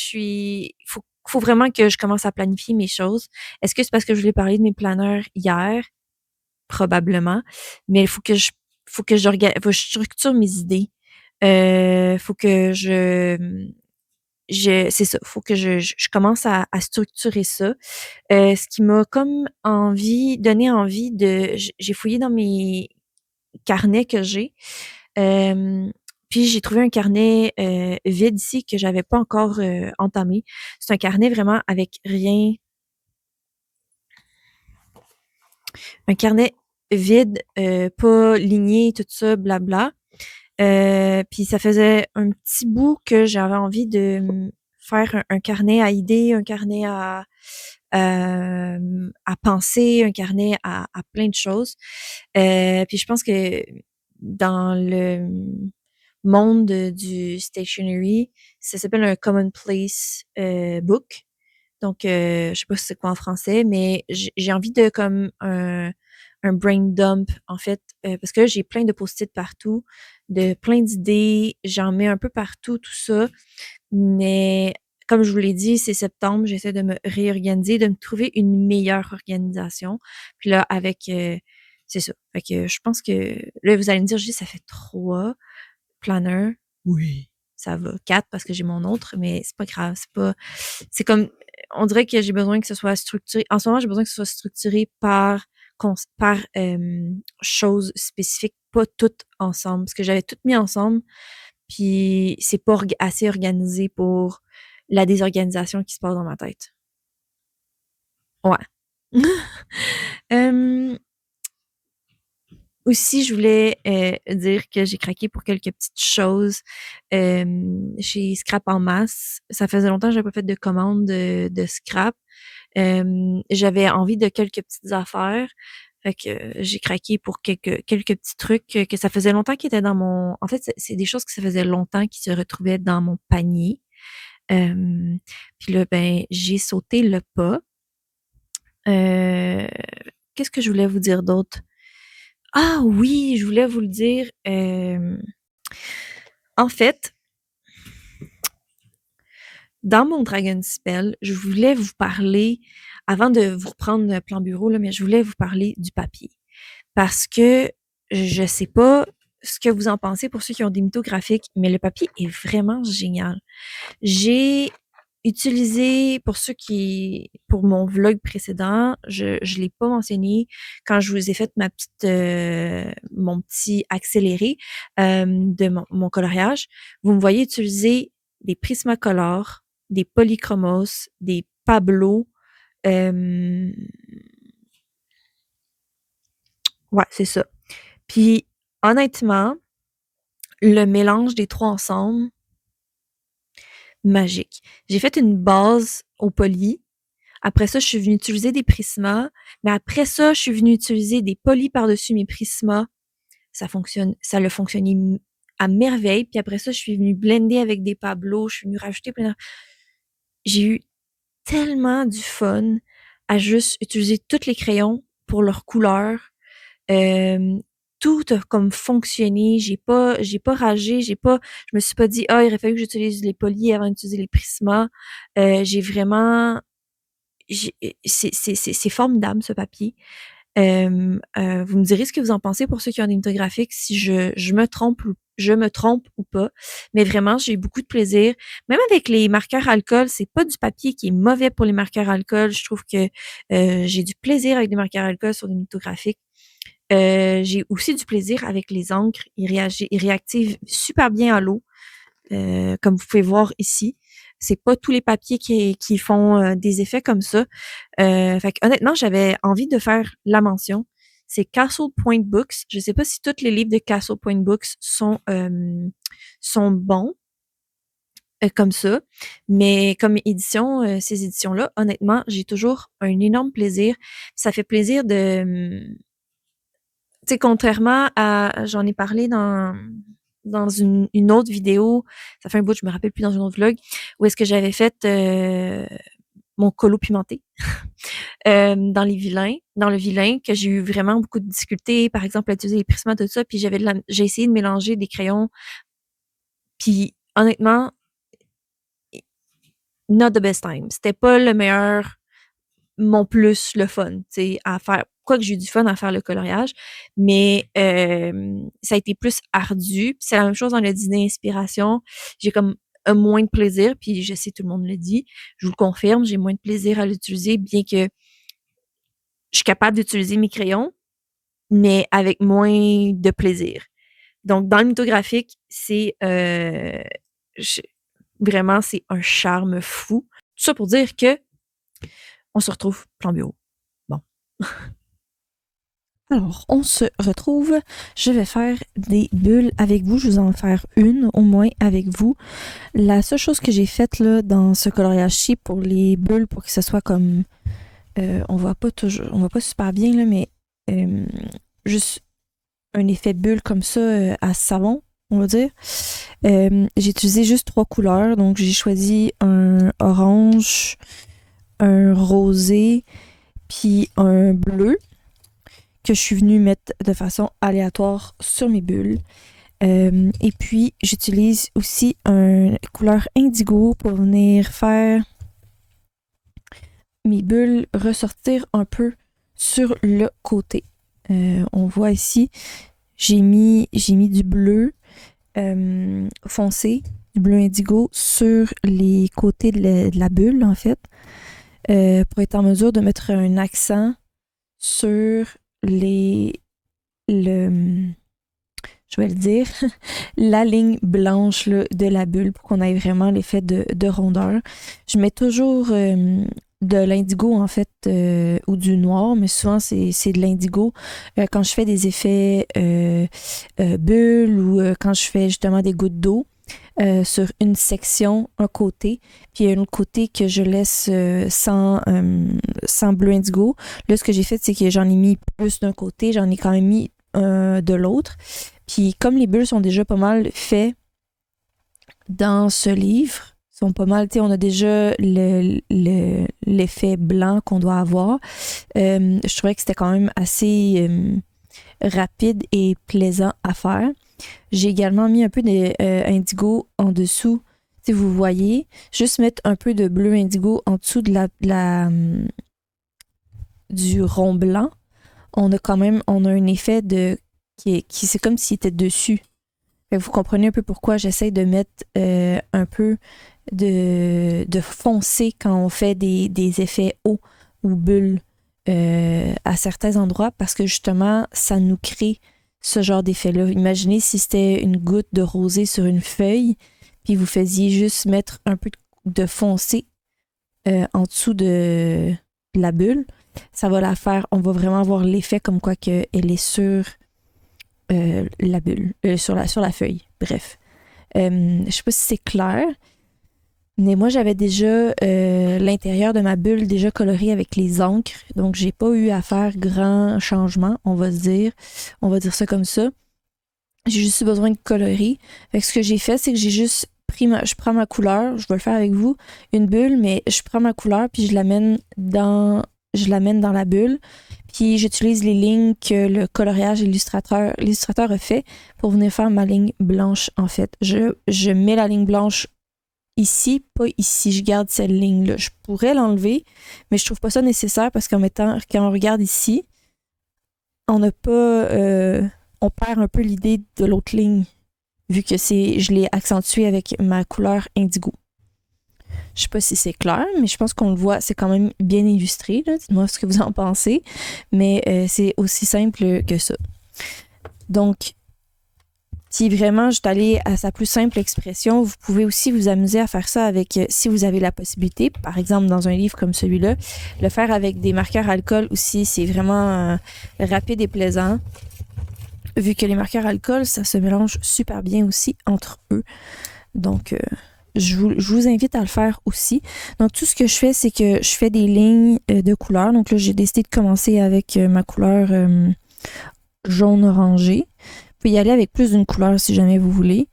faut vraiment que je commence à planifier mes choses. Est-ce que c'est parce que je voulais parler de mes planeurs hier? Probablement. Mais il faut que je structure mes idées. Faut que c'est ça, faut que je commence à structurer ça. Ce qui m'a comme donné envie j'ai fouillé dans mes carnets que j'ai. Puis j'ai trouvé un carnet vide ici que j'avais pas encore entamé. C'est un carnet vraiment avec rien. Un carnet vide, pas ligné, tout ça, blabla. Puis ça faisait un petit bout que j'avais envie de faire un carnet à idées, un carnet à penser, un carnet à plein de choses. Puis je pense que dans le monde du stationery, ça s'appelle un commonplace book. Donc, je sais pas si c'est quoi en français, mais j'ai envie de comme un brain dump, en fait, parce que là, j'ai plein de post-it partout, de plein d'idées, j'en mets un peu partout, tout ça. Mais comme je vous l'ai dit, c'est septembre, j'essaie de me réorganiser, de me trouver une meilleure organisation. Puis là, c'est ça. Fait que je pense que là, vous allez me dire, je dis, ça fait 3 planeurs. Oui. ça va 4 parce que j'ai mon autre, mais c'est pas grave, c'est comme, on dirait que j'ai besoin que ce soit structuré. En ce moment, j'ai besoin que ce soit structuré par choses spécifiques, pas toutes ensemble, parce que j'avais toutes mis ensemble, puis c'est pas assez organisé pour la désorganisation qui se passe dans ma tête. Ouais. Euh, Aussi, je voulais dire que j'ai craqué pour quelques petites choses chez Scrap en masse. Ça faisait longtemps que j'avais pas fait de commande de scrap. J'avais envie de quelques petites affaires. Fait que j'ai craqué pour quelques petits trucs que ça faisait longtemps qu'ils étaient dans mon... En fait, c'est des choses que ça faisait longtemps qui se retrouvaient dans mon panier. Puis là, ben, j'ai sauté le pas. Euh, Qu'est-ce que je voulais vous dire d'autre? Ah oui, je voulais vous le dire. En fait, dans mon Dragon Spell, je voulais vous parler, avant de vous reprendre le plan bureau, là, mais je voulais vous parler du papier. Parce que je sais pas ce que vous en pensez pour ceux qui ont des mythos graphiques, mais le papier est vraiment génial. J'ai utilisé, pour mon vlog précédent, je l'ai pas mentionné quand je vous ai fait mon petit accéléré de mon coloriage. Vous me voyez utiliser des Prismacolor, des Polychromos, des Pablo. Ouais, c'est ça. Puis, honnêtement, le mélange des trois ensemble, magique. J'ai fait une base au poly. Après ça, je suis venue utiliser des prismas. Mais après ça, je suis venue utiliser des polis par-dessus mes prismas. Ça a fonctionné à merveille. Puis après ça, je suis venue blender avec des pablos. Je suis venue rajouter plein de... J'ai eu tellement du fun à juste utiliser tous les crayons pour leur couleur. Euh, Tout a comme fonctionné. J'ai pas ragé. Je me suis pas dit, il aurait fallu que j'utilise les polis avant d'utiliser les prismas. J'ai vraiment, c'est formidable, ce papier. Vous me direz ce que vous en pensez pour ceux qui ont des mythographiques, si je me trompe ou pas. Mais vraiment, j'ai eu beaucoup de plaisir. Même avec les marqueurs alcool, c'est pas du papier qui est mauvais pour les marqueurs alcool. Je trouve que j'ai du plaisir avec des marqueurs alcool sur des mythographiques. J'ai aussi du plaisir avec les encres. Ils réactivent super bien à l'eau, comme vous pouvez voir ici. C'est pas tous les papiers qui font des effets comme ça. Fait que, honnêtement, j'avais envie de faire la mention. C'est Castle Point Books. Je sais pas si tous les livres de Castle Point Books sont bons comme ça, mais comme édition, ces éditions-là, honnêtement, j'ai toujours un énorme plaisir. Ça fait plaisir de... Tu sais, contrairement à... J'en ai parlé dans une autre vidéo, ça fait un bout, je me rappelle plus, dans une autre vlog, où est-ce que j'avais fait mon colo pimenté dans le vilain, que j'ai eu vraiment beaucoup de difficultés, par exemple, à utiliser les prismas, tout ça, puis j'ai essayé de mélanger des crayons, puis honnêtement, not the best time. C'était pas le meilleur, mon plus le fun, tu sais, à faire. Quoique j'ai eu du fun à faire le coloriage, mais ça a été plus ardu. Puis c'est la même chose dans le dîner inspiration. J'ai comme un moins de plaisir, puis je sais, tout le monde le dit. Je vous le confirme, j'ai moins de plaisir à l'utiliser, bien que je suis capable d'utiliser mes crayons, mais avec moins de plaisir. Donc, dans le mythographique, vraiment, c'est un charme fou. Tout ça pour dire que on se retrouve plan bureau. Bon. Alors, on se retrouve. Je vais faire des bulles avec vous. Je vais en faire une au moins avec vous. La seule chose que j'ai faite là, dans ce coloriage-ci pour les bulles, pour que ce soit comme... on voit pas super bien, là, mais juste un effet bulle comme ça à savon, on va dire. J'ai utilisé juste 3 couleurs. Donc, j'ai choisi un orange, un rosé, puis un bleu, que je suis venue mettre de façon aléatoire sur mes bulles. Et puis, j'utilise aussi une couleur indigo pour venir faire mes bulles ressortir un peu sur le côté. On voit ici, j'ai mis du bleu foncé du bleu indigo sur les côtés de la bulle, en fait, pour être en mesure de mettre un accent sur je vais le dire, la ligne blanche là, de la bulle pour qu'on ait vraiment l'effet de rondeur. Je mets toujours de l'indigo, en fait, ou du noir, mais souvent, c'est de l'indigo. Quand je fais des effets bulles ou quand je fais justement des gouttes d'eau sur une section, un côté, puis il y a un autre côté que je laisse sans bleu indigo. Là, ce que j'ai fait, c'est que j'en ai mis plus d'un côté, j'en ai quand même mis de l'autre. Puis comme les bulles sont déjà pas mal faits dans ce livre, sont pas mal, tu sais, on a déjà l'effet blanc qu'on doit avoir. Je trouvais que c'était quand même assez rapide et plaisant à faire. J'ai également mis un peu d'indigo en dessous. Si vous voyez, juste mettre un peu de bleu indigo en dessous de du rond blanc. On a un effet qui c'est comme s'il était dessus. Fait que vous comprenez un peu pourquoi j'essaie de mettre un peu de foncé quand on fait des effets hauts ou bulles à certains endroits parce que justement, ça nous crée ce genre d'effet-là. Imaginez si c'était une goutte de rosée sur une feuille, puis vous faisiez juste mettre un peu de foncé en dessous de la bulle. Ça va la faire, on va vraiment avoir l'effet comme quoi qu'elle est sur la bulle, sur la feuille. Bref. Je sais pas si c'est clair, mais moi j'avais déjà l'intérieur de ma bulle déjà coloré avec les encres, donc j'ai pas eu à faire grand changement, on va dire ça comme ça. J'ai juste eu besoin de colorer. Fait que ce que j'ai fait, c'est que j'ai juste je prends ma couleur, je vais le faire avec vous, une bulle, mais je prends ma couleur puis je l'amène dans la bulle. Puis j'utilise les lignes que le coloriage l'illustrateur a fait pour venir faire ma ligne blanche, en fait. Je mets la ligne blanche ici, pas ici. Je garde cette ligne-là. Je pourrais l'enlever, mais je trouve pas ça nécessaire parce quand on regarde ici, on n'a pas... on perd un peu l'idée de l'autre ligne, vu que je l'ai accentué avec ma couleur indigo. Je sais pas si c'est clair, mais je pense qu'on le voit, c'est quand même bien illustré. Là. Dites-moi ce que vous en pensez. Mais c'est aussi simple que ça. Donc, si vraiment je suis allée à sa plus simple expression, vous pouvez aussi vous amuser à faire ça avec, si vous avez la possibilité, par exemple dans un livre comme celui-là, le faire avec des marqueurs alcool aussi, c'est vraiment rapide et plaisant. Vu que les marqueurs alcool, ça se mélange super bien aussi entre eux. Donc, je vous invite à le faire aussi. Donc, tout ce que je fais, c'est que je fais des lignes de couleurs. Donc là, j'ai décidé de commencer avec ma couleur jaune-orangé. Vous pouvez y aller avec plus d'une couleur si jamais vous voulez.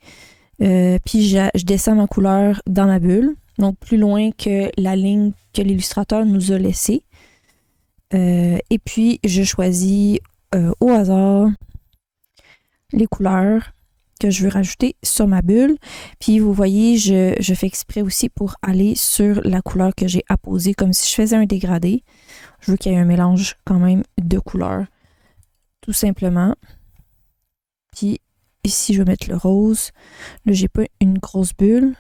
Puis, je descends ma couleur dans ma bulle. Donc, plus loin que la ligne que l'illustrateur nous a laissée. Et puis, je choisis au hasard les couleurs que je veux rajouter sur ma bulle. Puis vous voyez, je fais exprès aussi pour aller sur la couleur que j'ai apposée, comme si je faisais un dégradé. Je veux qu'il y ait un mélange quand même de couleurs, tout simplement. Puis ici, je vais mettre le rose. Là, j'ai pas une grosse bulle,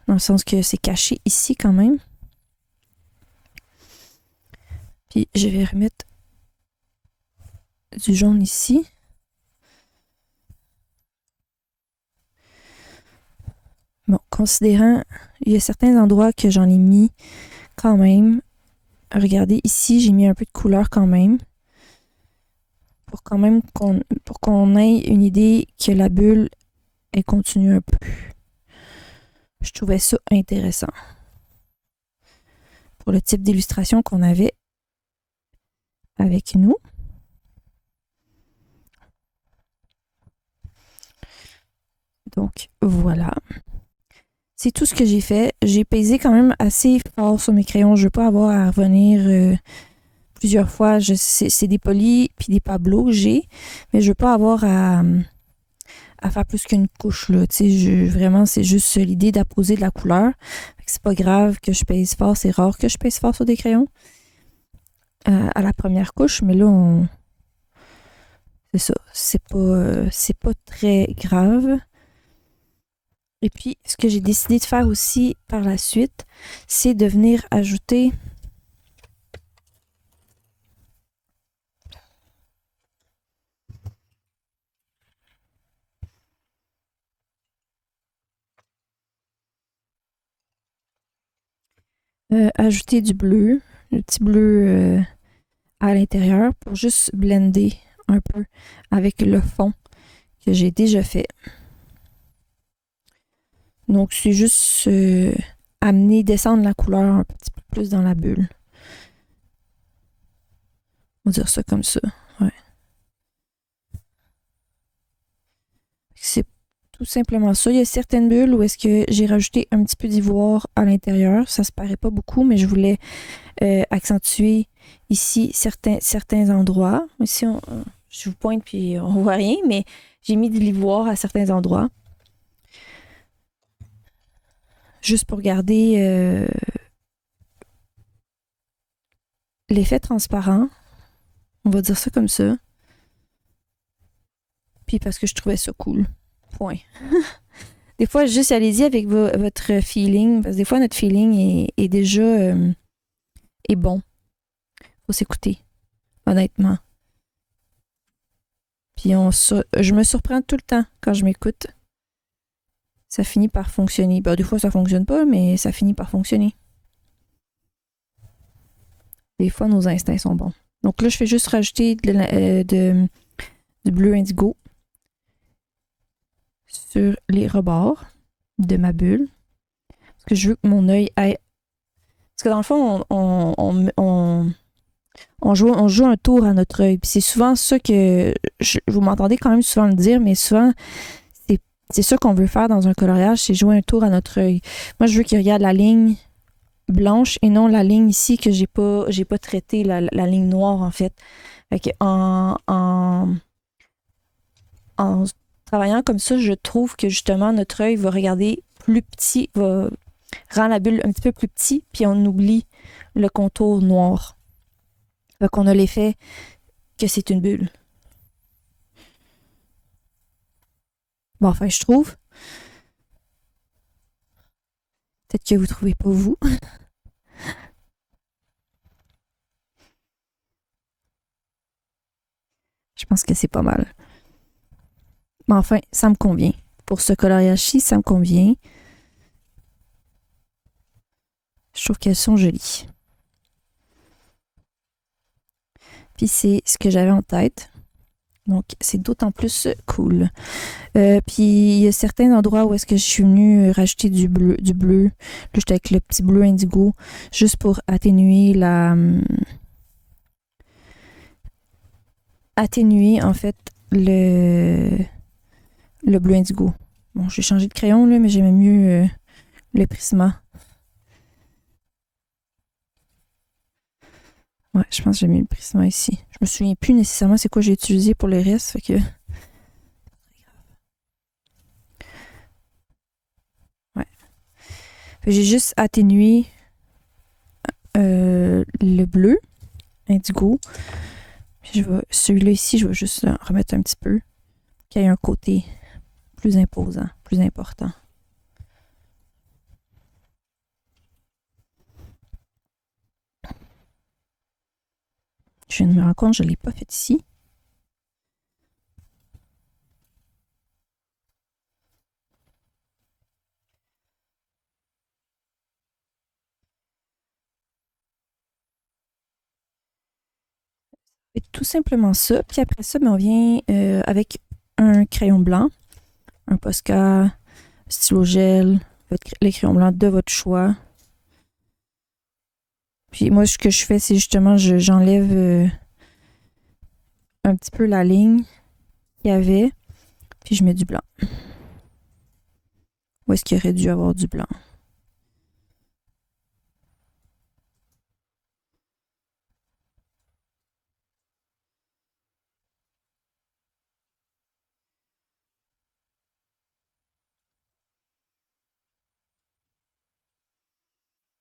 dans le sens que c'est caché ici quand même. Puis je vais remettre du jaune ici. Bon, considérant, il y a certains endroits que j'en ai mis quand même. Regardez, ici, j'ai mis un peu de couleur quand même. Pour qu'on ait une idée que la bulle, elle continue un peu. Je trouvais ça intéressant. Pour le type d'illustration qu'on avait avec nous. Donc, voilà. C'est tout ce que j'ai fait. J'ai pesé quand même assez fort sur mes crayons. Je ne veux pas avoir à revenir plusieurs fois. C'est des polis puis des pablos que j'ai, mais je ne veux pas avoir à faire plus qu'une couche. Là. Vraiment, c'est juste l'idée d'apposer de la couleur. C'est pas grave que je pèse fort. C'est rare que je pèse fort sur des crayons à la première couche, mais là, c'est ça. C'est pas très grave. Et puis, ce que j'ai décidé de faire aussi par la suite, c'est de venir ajouter ajouter du bleu, le petit bleu à l'intérieur pour juste blender un peu avec le fond que j'ai déjà fait. Donc, c'est juste amener, descendre la couleur un petit peu plus dans la bulle. On va dire ça comme ça. Ouais. C'est tout simplement ça. Il y a certaines bulles où est-ce que j'ai rajouté un petit peu d'ivoire à l'intérieur. Ça se paraît pas beaucoup, mais je voulais accentuer ici certains endroits. Ici, je vous pointe puis on voit rien, mais j'ai mis de l'ivoire à certains endroits. Juste pour garder l'effet transparent. On va dire ça comme ça. Puis parce que je trouvais ça cool. Point. Des fois, juste allez-y avec votre feeling. Parce que des fois, notre feeling est déjà est bon. Faut s'écouter. Honnêtement. Puis je me surprends tout le temps quand je m'écoute. Ça finit par fonctionner. Ben, des fois, ça fonctionne pas, mais ça finit par fonctionner. Des fois, nos instincts sont bons. Donc là, je fais juste rajouter du bleu indigo sur les rebords de ma bulle. Parce que je veux que mon œil ait... Parce que dans le fond, on joue un tour à notre œil. Puis c'est souvent ça que... vous m'entendez quand même souvent le dire, mais souvent, c'est ça qu'on veut faire dans un coloriage, c'est jouer un tour à notre œil. Moi, je veux qu'il regarde la ligne blanche et non la ligne ici que j'ai pas traité, la ligne noire, en fait. Fait que en travaillant comme ça, je trouve que justement notre œil va regarder plus petit, va rendre la bulle un petit peu plus petit, puis on oublie le contour noir. Fait qu'on a l'effet que c'est une bulle. Bon, enfin, je trouve. Peut-être que vous trouvez pas vous. Je pense que c'est pas mal. Mais enfin, ça me convient. Pour ce coloriage-ci, ça me convient. Je trouve qu'elles sont jolies. Puis c'est ce que j'avais en tête. Donc, c'est d'autant plus cool. Puis, il y a certains endroits où est-ce que je suis venue rajouter du bleu. Là, j'étais avec le petit bleu indigo, juste pour atténuer en fait, le bleu indigo. Bon, j'ai changé de crayon, là, mais j'aimais mieux le Prisma. Ouais, je pense que j'ai mis le Prisma ici. Je me souviens plus nécessairement c'est quoi j'ai utilisé pour le reste, fait que... Ouais. J'ai juste atténué le bleu indigo. Puis celui-là ici, je vais juste remettre un petit peu, qu'il y ait un côté plus imposant, plus important. Je viens de me rendre compte, je ne l'ai pas fait ici. Et tout simplement ça. Puis après ça, on vient avec un crayon blanc, un Posca, stylo gel, les crayons blancs de votre choix. Puis moi, ce que je fais, c'est justement, j'enlève un petit peu la ligne qu'il y avait, puis je mets du blanc. Où est-ce qu'il aurait dû avoir du blanc?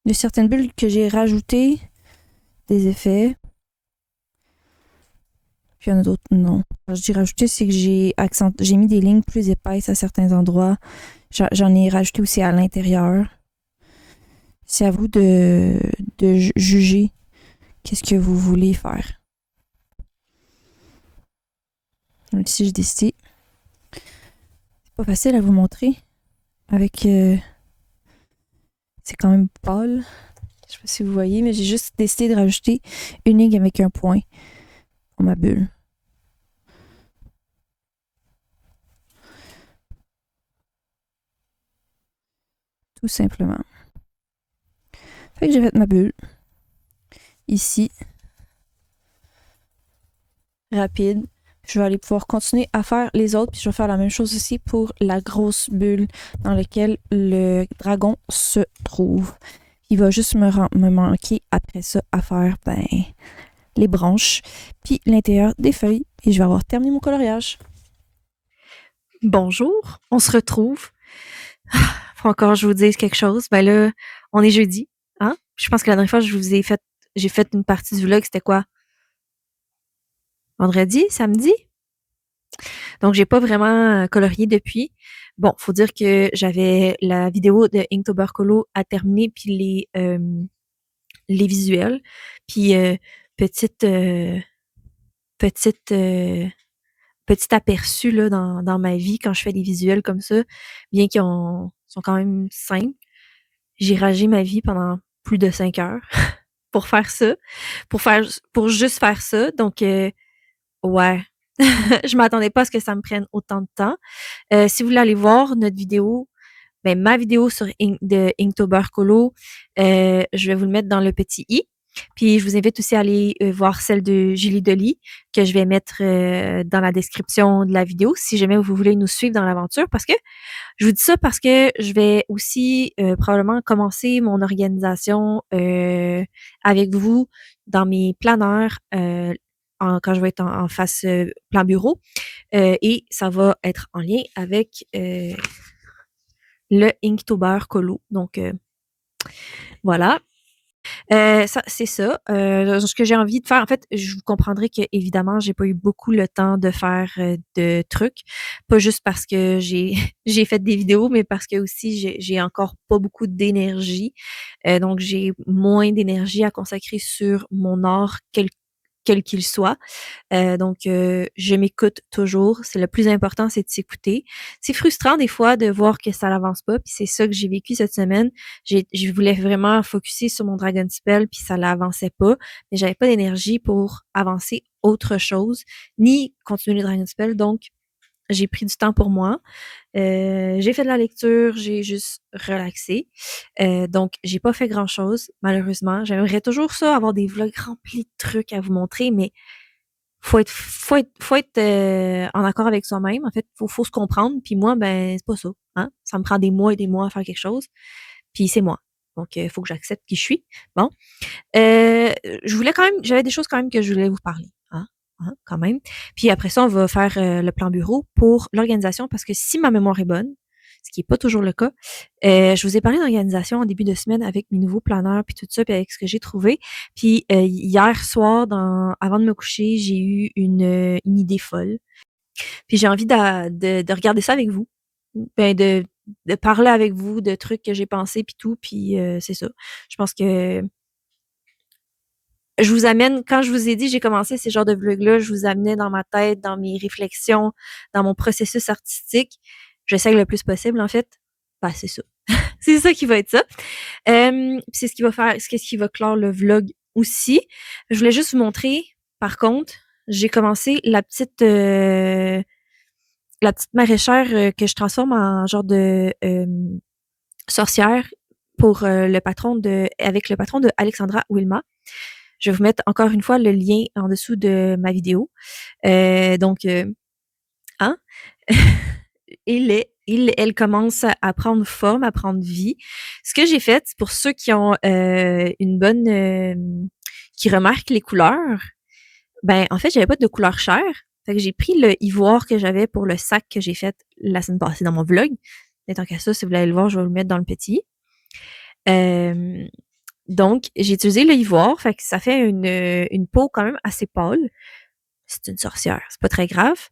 Il y a certaines bulles que j'ai rajoutées des effets. Puis il y en a d'autres, non. Quand je dis rajouter, c'est que j'ai mis des lignes plus épaisses à certains endroits. J'en ai rajouté aussi à l'intérieur. C'est à vous de juger qu'est-ce que vous voulez faire. Donc, ici, j'ai décidé. C'est pas facile à vous montrer. Avec. C'est quand même pâle. Je sais pas si vous voyez, mais j'ai juste décidé de rajouter une ligne avec un point pour ma bulle. Tout simplement. Fait que j'ai fait ma bulle. Ici. Rapide. Je vais aller pouvoir continuer à faire les autres, puis je vais faire la même chose aussi pour la grosse bulle dans laquelle le dragon se trouve. Il va juste me manquer après ça à faire les branches, puis l'intérieur des feuilles, et je vais avoir terminé mon coloriage. Bonjour, on se retrouve. Faut encore que je vous dise quelque chose. Ben là, on est jeudi, hein? Je pense que la dernière fois, j'ai fait une partie du vlog, c'était quoi? Vendredi, samedi? Donc, j'ai pas vraiment colorié depuis. Bon, faut dire que j'avais la vidéo de Inktober Colo à terminer, puis les visuels. Puis, petite, petite, petit aperçu là, dans ma vie quand je fais des visuels comme ça, bien qu'ils sont quand même simples. J'ai ragé ma vie pendant plus de 5 heures pour faire ça, pour juste faire ça. Donc, ouais, je m'attendais pas à ce que ça me prenne autant de temps. Si vous voulez aller voir notre vidéo, ben, ma vidéo de Inktober Colo, je vais vous le mettre dans le petit i. Puis je vous invite aussi à aller voir celle de Julie Delis, que je vais mettre dans la description de la vidéo, si jamais vous voulez nous suivre dans l'aventure. Parce que je vous dis ça parce que je vais aussi probablement commencer mon organisation avec vous dans mes planeurs quand je vais être en face plan bureau. Et ça va être en lien avec le Inktober Colo. Donc, voilà. Ça, c'est ça. Ce que j'ai envie de faire, en fait, je vous comprendrai que évidemment, j'ai pas eu beaucoup le temps de faire de trucs. Pas juste parce que j'ai j'ai fait des vidéos, mais parce que aussi j'ai encore pas beaucoup d'énergie. Donc, j'ai moins d'énergie à consacrer sur mon art, quel qu'il soit. Donc, je m'écoute toujours. C'est le plus important, c'est de s'écouter. C'est frustrant des fois de voir que ça n'avance pas, puis c'est ça que j'ai vécu cette semaine. Je voulais vraiment focuser sur mon Dragon Spell, puis ça l'avançait pas, mais j'avais pas d'énergie pour avancer autre chose, ni continuer le Dragon Spell. Donc, j'ai pris du temps pour moi. J'ai fait de la lecture, j'ai juste relaxé. Donc, j'ai pas fait grand-chose, malheureusement. J'aimerais toujours ça, avoir des vlogs remplis de trucs à vous montrer, mais faut être en accord avec soi-même. En fait, faut se comprendre. Puis moi, ben, c'est pas ça. Hein? Ça me prend des mois et des mois à faire quelque chose. Puis c'est moi. Donc, il faut que j'accepte qui je suis. Bon. Je voulais quand même, j'avais des choses quand même que je voulais vous parler. Hein, quand même. Puis après ça, on va faire le plan bureau pour l'organisation parce que si ma mémoire est bonne, ce qui est pas toujours le cas, je vous ai parlé d'organisation en début de semaine avec mes nouveaux planeurs puis tout ça, puis avec ce que j'ai trouvé. Puis hier soir, avant de me coucher, j'ai eu une idée folle. Puis j'ai envie de regarder ça avec vous. Ben de parler avec vous de trucs que j'ai pensé puis tout, puis c'est ça. Je pense que je vous amène, quand je vous ai dit j'ai commencé ces genres de vlogs-là, je vous amenais dans ma tête, dans mes réflexions, dans mon processus artistique. J'essaie le plus possible, en fait. Ben, c'est ça. C'est ça qui va être ça. C'est ce qui va faire, c'est ce qui va clore le vlog aussi. Je voulais juste vous montrer, par contre, j'ai commencé la petite maraîchère que je transforme en genre de sorcière pour avec le patron de Alexandra Wilma. Je vais vous mettre encore une fois le lien en dessous de ma vidéo. Donc, hein? Elle commence à prendre forme, à prendre vie. Ce que j'ai fait, c'est pour ceux qui ont une bonne, qui remarquent les couleurs. Ben, en fait, j'avais pas de couleur chair. Fait que j'ai pris le ivoire que j'avais pour le sac que j'ai fait la semaine passée dans mon vlog. Et tant qu'à ça, si vous voulez le voir, je vais vous le mettre dans le petit. Donc, j'ai utilisé le ivoire, fait que ça fait une peau quand même assez pâle. c'est une sorcière, c'est pas très grave.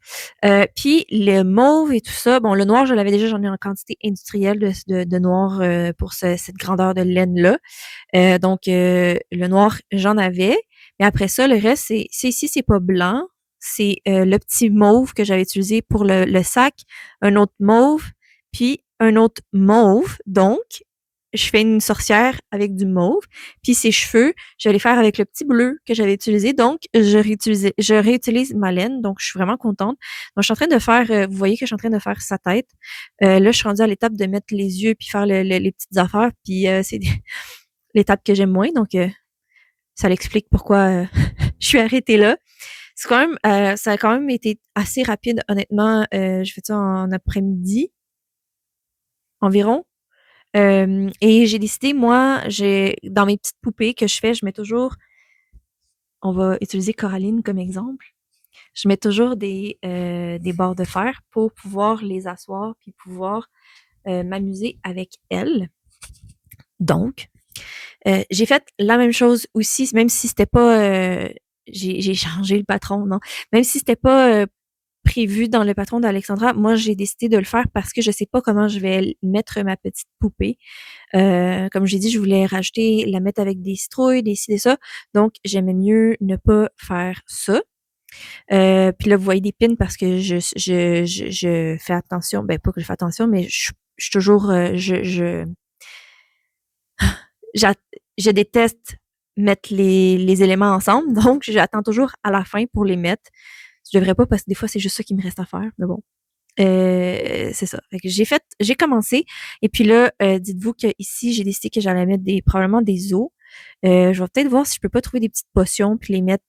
Puis le mauve et tout ça, bon, le noir, je l'avais déjà, j'en ai en quantité industrielle de noir pour cette grandeur de laine-là. Donc, le noir, j'en avais. Mais après ça, le reste, c'est ici, c'est pas blanc. C'est le petit mauve que j'avais utilisé pour le sac, un autre mauve, puis un autre mauve. Donc, je fais une sorcière avec du mauve. Puis ses cheveux, je vais les faire avec le petit bleu que j'avais utilisé. Donc, je réutilise ma laine. Donc, je suis vraiment contente. Donc, je suis en train de faire, vous voyez que je suis en train de faire sa tête. Là, je suis rendue à l'étape de mettre les yeux puis faire les petites affaires. Puis c'est l'étape que j'aime moins. Donc, ça l'explique pourquoi je suis arrêtée là. C'est quand même, ça a quand même été assez rapide, honnêtement. Je fais ça en après-midi environ. Et j'ai décidé, moi, dans mes petites poupées que je fais, je mets toujours, on va utiliser Coraline comme exemple. Je mets toujours des barres de fer pour pouvoir les asseoir puis pouvoir m'amuser avec elles. Donc, j'ai fait la même chose aussi, même si c'était pas, j'ai changé le patron, non, même si c'était pas prévu dans le patron d'Alexandra, moi j'ai décidé de le faire parce que je sais pas comment je vais mettre ma petite poupée. Comme j'ai dit, je voulais rajouter, la mettre avec des citrouilles, des ci, des ça. Donc, j'aimais mieux ne pas faire ça. Puis là, vous voyez des pins parce que je fais attention. Ben, pas que je fais attention, mais je suis toujours, j'a- je déteste mettre les éléments ensemble. Donc, j'attends toujours à la fin pour les mettre. Je devrais pas parce que des fois, c'est juste ça qui me reste à faire. Mais bon. C'est ça. Fait que j'ai commencé. Et puis là, dites-vous que ici, j'ai décidé que j'allais mettre probablement des os. Je vais peut-être voir si je peux pas trouver des petites potions puis les mettre.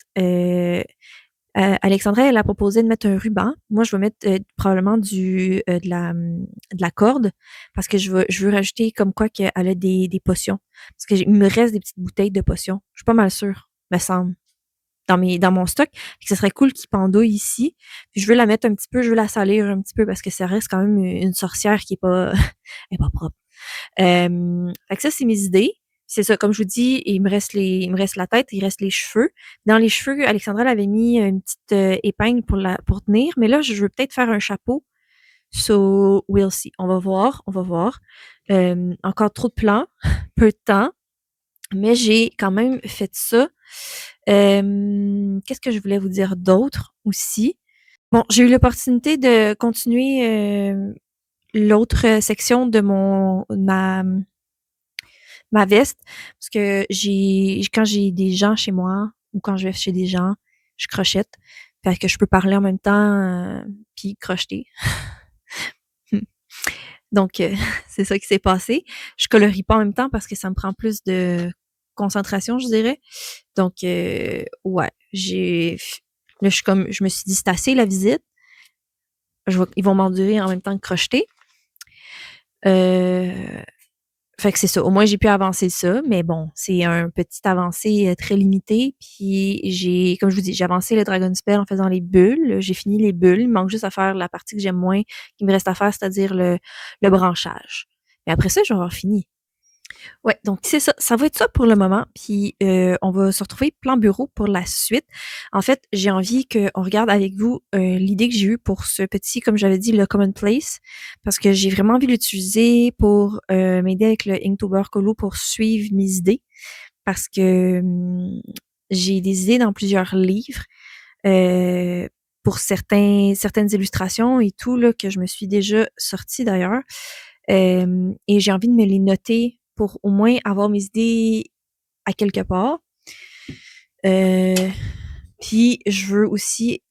Alexandra, elle a proposé de mettre un ruban. Moi, je vais mettre probablement de la corde parce que je veux rajouter comme quoi qu'elle a des potions. Parce que il me reste des petites bouteilles de potions. Je suis pas mal sûre, me semble dans mon stock. Fait que ce serait cool qu'il pendouille ici. Puis je veux la mettre un petit peu, je veux la salir un petit peu parce que ça reste quand même une sorcière qui est pas, elle est pas propre. Fait que ça, c'est mes idées. C'est ça, comme je vous dis, il me reste la tête, il reste les cheveux. Dans les cheveux, Alexandra elle avait mis une petite épingle pour tenir, mais là, je veux peut-être faire un chapeau. So, we'll see. On va voir, on va voir. Encore trop de plans, peu de temps, mais j'ai quand même fait ça. Qu'est-ce que je voulais vous dire d'autre aussi? Bon, j'ai eu l'opportunité de continuer l'autre section de ma veste parce que quand j'ai des gens chez moi ou quand je vais chez des gens, je crochette. Fait que je peux parler en même temps puis crocheter. Donc, c'est ça qui s'est passé. Je colorie pas en même temps parce que ça me prend plus de concentration, je dirais. Donc, ouais, là, je me suis dit, c'est assez la visite. Ils vont m'endurer en même temps que crocheter. Fait que c'est ça. Au moins, j'ai pu avancer ça, mais bon, c'est un petit avancé très limité. Puis comme je vous dis, j'ai avancé le Dragon Spell en faisant les bulles. J'ai fini les bulles. Il me manque juste à faire la partie que j'aime moins, qui me reste à faire, c'est-à-dire le branchage. Mais après ça, je vais avoir fini. Ouais, donc c'est ça. Ça va être ça pour le moment. Puis on va se retrouver plan bureau pour la suite. En fait, j'ai envie qu'on regarde avec vous l'idée que j'ai eue pour ce petit, comme j'avais dit, le Commonplace, parce que j'ai vraiment envie de l'utiliser pour m'aider avec le Inktober Colo pour suivre mes idées, parce que j'ai des idées dans plusieurs livres pour certaines illustrations et tout là que je me suis déjà sortie d'ailleurs. Et j'ai envie de me les noter pour au moins avoir mes idées à quelque part. Puis je veux aussi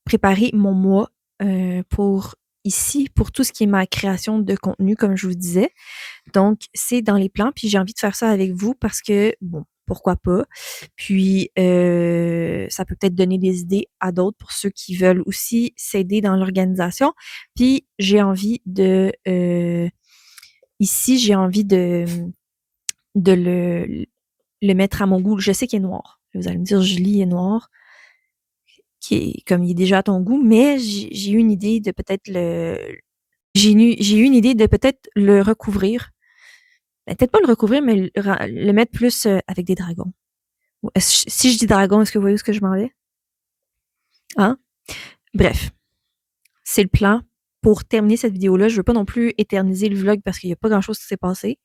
préparer mon mois pour ici, pour tout ce qui est ma création de contenu, comme je vous disais. Donc, c'est dans les plans, puis j'ai envie de faire ça avec vous parce que, bon, pourquoi pas. Puis, ça peut peut-être donner des idées à d'autres pour ceux qui veulent aussi s'aider dans l'organisation. Puis, j'ai envie ici, j'ai envie de le mettre à mon goût. Je sais qu'il est noir. Vous allez me dire, Julie est noir, qui est comme il est déjà à ton goût, mais j'ai eu une idée de peut-être j'ai eu une idée de peut-être le recouvrir. Ben, peut-être pas le recouvrir, mais le mettre plus avec des dragons. Si je dis dragon, est-ce que vous voyez où est-ce que je m'en vais? Hein? Bref, c'est le plan. Pour terminer cette vidéo-là, je veux pas non plus éterniser le vlog parce qu'il y a pas grand-chose qui s'est passé.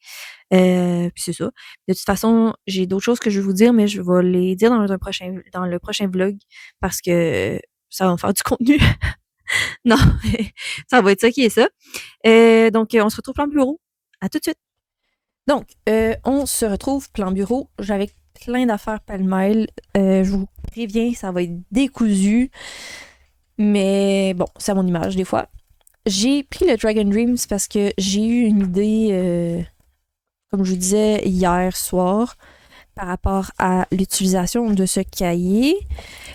Puis c'est ça. De toute façon, j'ai d'autres choses que je veux vous dire, mais je vais les dire dans le prochain vlog parce que ça va me faire du contenu. Non, ça va être ça qui est ça. Donc, on se retrouve plan bureau. À tout de suite. Donc, on se retrouve plan bureau. J'avais plein d'affaires pêle-mêle. Je vous préviens, ça va être décousu. Mais bon, c'est à mon image des fois. J'ai pris le Dragon Dreams parce que j'ai eu une idée, comme je vous disais hier soir, par rapport à l'utilisation de ce cahier.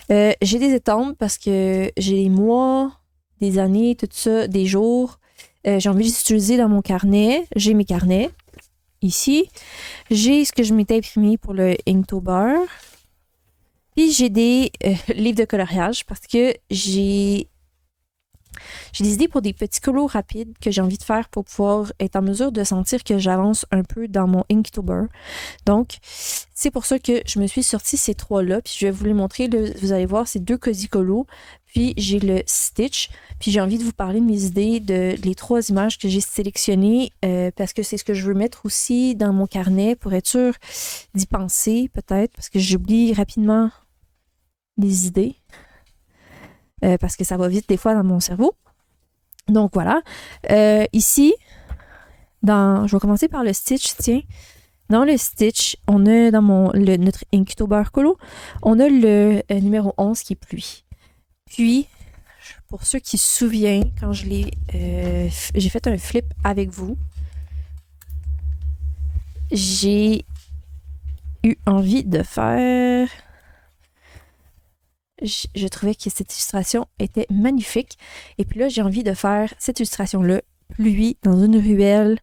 J'ai des étampes parce que j'ai des mois, des années, tout ça, des jours. J'ai envie d'utiliser dans mon carnet. J'ai mes carnets ici. J'ai ce que je m'étais imprimé pour le Inktober. Puis j'ai des livres de coloriage parce que j'ai des idées pour des petits colos rapides que j'ai envie de faire pour pouvoir être en mesure de sentir que j'avance un peu dans mon Inktober. Donc, c'est pour ça que je me suis sorti ces trois-là. Puis je vais vous les montrer. Vous allez voir, c'est 2 cozy colos. Puis j'ai le Stitch. Puis j'ai envie de vous parler de mes idées, de les 3 images que j'ai sélectionnées parce que c'est ce que je veux mettre aussi dans mon carnet pour être sûr d'y penser peut-être parce que j'oublie rapidement les idées. Parce que ça va vite des fois dans mon cerveau. Donc voilà. Ici, je vais commencer par le Stitch, tiens. Dans le Stitch, on a dans notre Inktober colo, on a le numéro 11 qui est pluie. Puis, pour ceux qui se souviennent, quand j'ai fait un flip avec vous, j'ai eu envie de faire... Je trouvais que cette illustration était magnifique. Et puis là, j'ai envie de faire cette illustration-là, pluie dans une ruelle,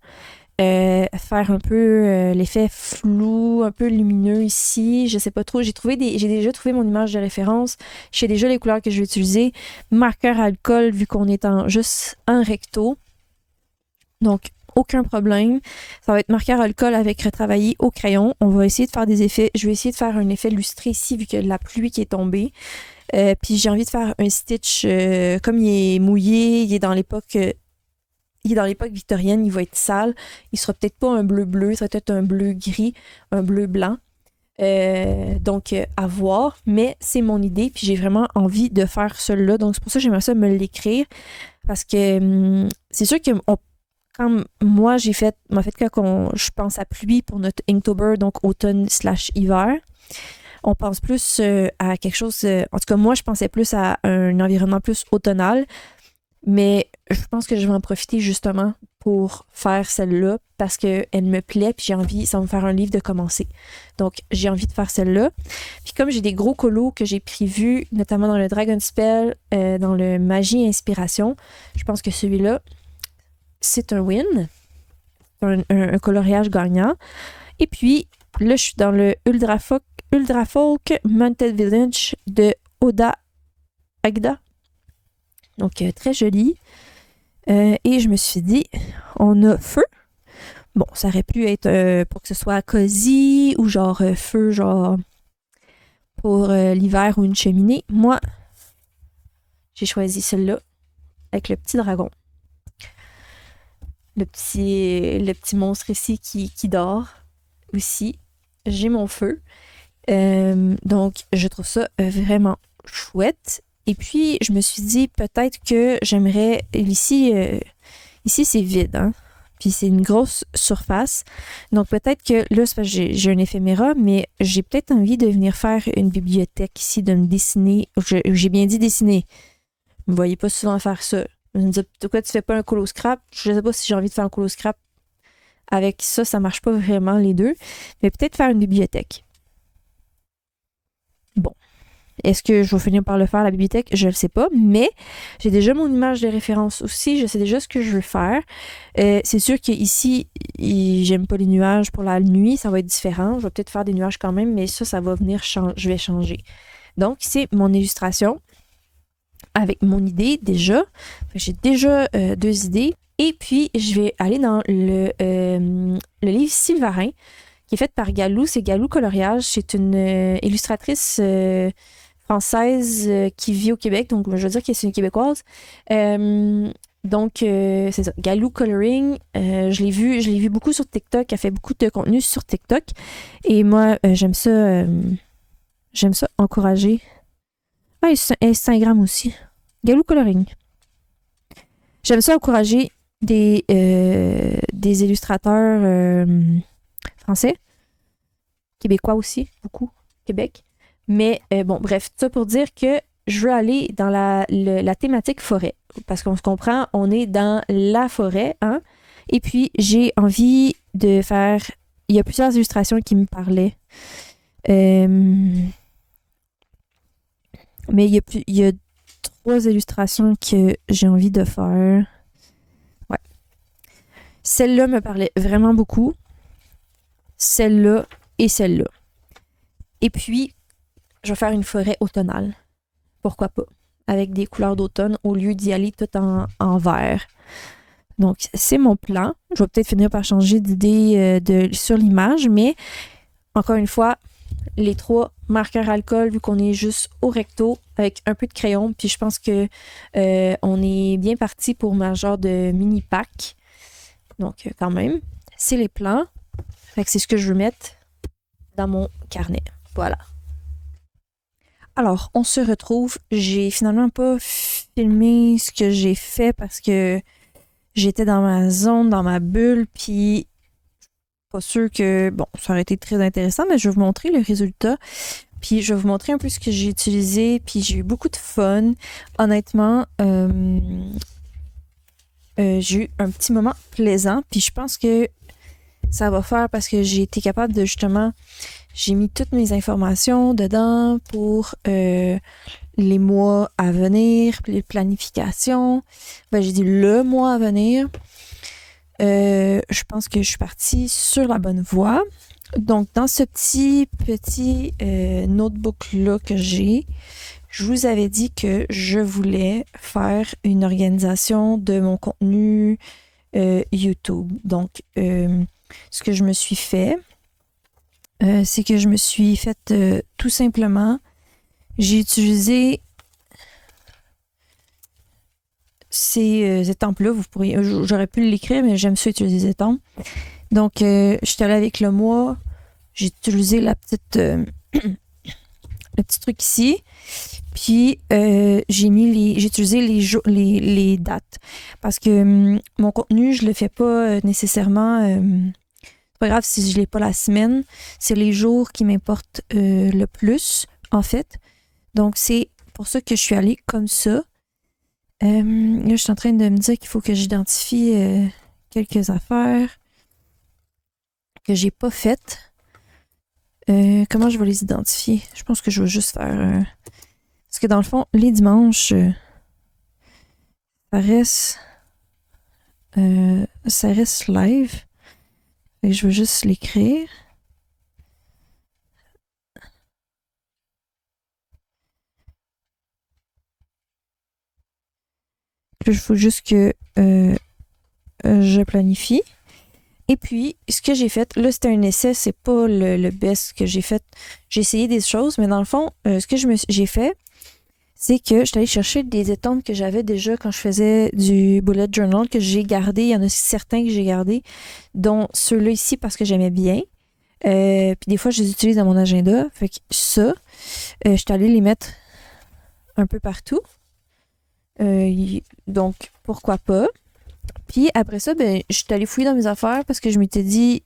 faire un peu l'effet flou, un peu lumineux ici. Je sais pas trop. J'ai déjà trouvé mon image de référence. Je sais déjà les couleurs que je vais utiliser. Marqueur à alcool, vu qu'on est juste en recto. Donc, aucun problème. Ça va être marqueur à alcool avec retravaillé au crayon. On va essayer de faire des effets. Je vais essayer de faire un effet lustré ici, vu qu'il y a de la pluie qui est tombée. Puis j'ai envie de faire un Stitch, comme il est mouillé, il est dans l'époque victorienne, il va être sale. Il sera peut-être pas un bleu-bleu, ça va être un bleu-gris, un bleu-blanc. Donc, à voir. Mais c'est mon idée, puis j'ai vraiment envie de faire celui-là. Donc, c'est pour ça que j'aimerais ça me l'écrire. Parce que c'est sûr que quand moi, je pense à pluie pour notre Inktober, donc automne/hiver, on pense plus à quelque chose... en tout cas, moi, je pensais plus à un environnement plus automnal, mais je pense que je vais en profiter justement pour faire celle-là parce qu'elle me plaît, puis ça va me faire un livre de commencer. Donc, j'ai envie de faire celle-là. Puis comme j'ai des gros colos que j'ai prévus, notamment dans le Dragon Spell, dans le Magie Inspiration, je pense que celui-là, c'est un win, un coloriage gagnant. Et puis, là, je suis dans le Ultra Folk Mounted Village de Oda Agda. Donc, très joli. Et je me suis dit, on a feu. Bon, ça aurait pu être pour que ce soit cosy ou genre feu, genre pour l'hiver ou une cheminée. Moi, j'ai choisi celle-là avec le petit dragon. Le petit monstre ici qui dort aussi. J'ai mon feu. Donc, je trouve ça vraiment chouette. Et puis, je me suis dit peut-être que j'aimerais... Ici, c'est vide, hein? Puis c'est une grosse surface. Donc, peut-être que là, c'est parce que j'ai un éphéméra, mais j'ai peut-être envie de venir faire une bibliothèque ici, de me dessiner. J'ai bien dit dessiner. Vous ne voyez pas souvent faire ça. Vous me dites, pourquoi tu fais pas un colo scrap? Je ne sais pas si j'ai envie de faire un colo scrap. Avec ça, ça marche pas vraiment les deux. Mais peut-être faire une bibliothèque. Bon. Est-ce que je vais finir par le faire, la bibliothèque? Je ne le sais pas, mais j'ai déjà mon image de référence aussi. Je sais déjà ce que je veux faire. C'est sûr qu'ici, j'aime pas les nuages pour la nuit. Ça va être différent. Je vais peut-être faire des nuages quand même, mais ça va venir changer. Je vais changer. Donc, c'est mon illustration avec mon idée déjà. J'ai déjà 2 idées. Et puis, je vais aller dans le livre Sylvarin, qui est fait par Galou. C'est Galou Coloriage. C'est une illustratrice... française qui vit au Québec, donc je veux dire que c'est une Québécoise. Donc, c'est ça, Galou Coloring. Je l'ai vu beaucoup sur TikTok. Elle fait beaucoup de contenu sur TikTok. Et moi, j'aime ça encourager. Ah, Instagram aussi. Galou Coloring. J'aime ça encourager des illustrateurs français. Québécois aussi, beaucoup. Québec. Mais bon, bref, ça pour dire que je veux aller dans la thématique forêt. Parce qu'on se comprend, on est dans la forêt, hein? Et puis, j'ai envie de faire... Il y a plusieurs illustrations qui me parlaient. Mais il y a 3 illustrations que j'ai envie de faire. Ouais. Celle-là me parlait vraiment beaucoup. Celle-là et celle-là. Et puis, je vais faire une forêt automnale. Pourquoi pas? Avec des couleurs d'automne au lieu d'y aller tout en vert. Donc, c'est mon plan. Je vais peut-être finir par changer d'idée sur l'image, mais encore une fois, les 3 marqueurs alcool, vu qu'on est juste au recto avec un peu de crayon, puis je pense que on est bien parti pour ma genre de mini pack. Donc, quand même, c'est les plans. Fait que c'est ce que je veux mettre dans mon carnet. Voilà. Alors, on se retrouve. J'ai finalement pas filmé ce que j'ai fait parce que j'étais dans ma zone, dans ma bulle, puis pas sûr que, bon, ça aurait été très intéressant, mais je vais vous montrer le résultat. Puis je vais vous montrer un peu ce que j'ai utilisé, puis j'ai eu beaucoup de fun. Honnêtement, j'ai eu un petit moment plaisant, puis je pense que ça va faire parce que j'ai été capable de justement... J'ai mis toutes mes informations dedans pour les mois à venir, les planifications. Ben, j'ai dit le mois à venir. Je pense que je suis partie sur la bonne voie. Donc, dans ce petit notebook-là que j'ai, je vous avais dit que je voulais faire une organisation de mon contenu YouTube. Donc, ce que je me suis fait, c'est que je me suis fait tout simplement, j'ai utilisé ces étampes-là. J'aurais pu l'écrire, mais j'aime ça utiliser les estampes. Donc, je suis allée avec le mois, j'ai utilisé le petit truc ici, puis j'ai utilisé les dates. Parce que mon contenu, je le fais pas nécessairement... c'est pas grave si je l'ai pas la semaine. C'est les jours qui m'importent le plus, en fait. Donc, c'est pour ça que je suis allée comme ça. Là, je suis en train de me dire qu'il faut que j'identifie quelques affaires que j'ai pas faites. Comment je vais les identifier? Je pense que je vais juste faire... Parce que dans le fond, les dimanches, ça reste live. Et je veux juste l'écrire. Il faut juste que je planifie. Et puis, ce que j'ai fait, là, c'était un essai, c'est pas le best que j'ai fait. J'ai essayé des choses, mais dans le fond, ce que j'ai fait, c'est que je suis allée chercher des étampes que j'avais déjà quand je faisais du bullet journal, que j'ai gardé. Il y en a certains que j'ai gardés, dont ceux-là ici parce que j'aimais bien. Puis des fois, je les utilise dans mon agenda. Fait que ça, je suis allée les mettre un peu partout. Donc, pourquoi pas? Puis après ça, ben, je suis allée fouiller dans mes affaires parce que je m'étais dit,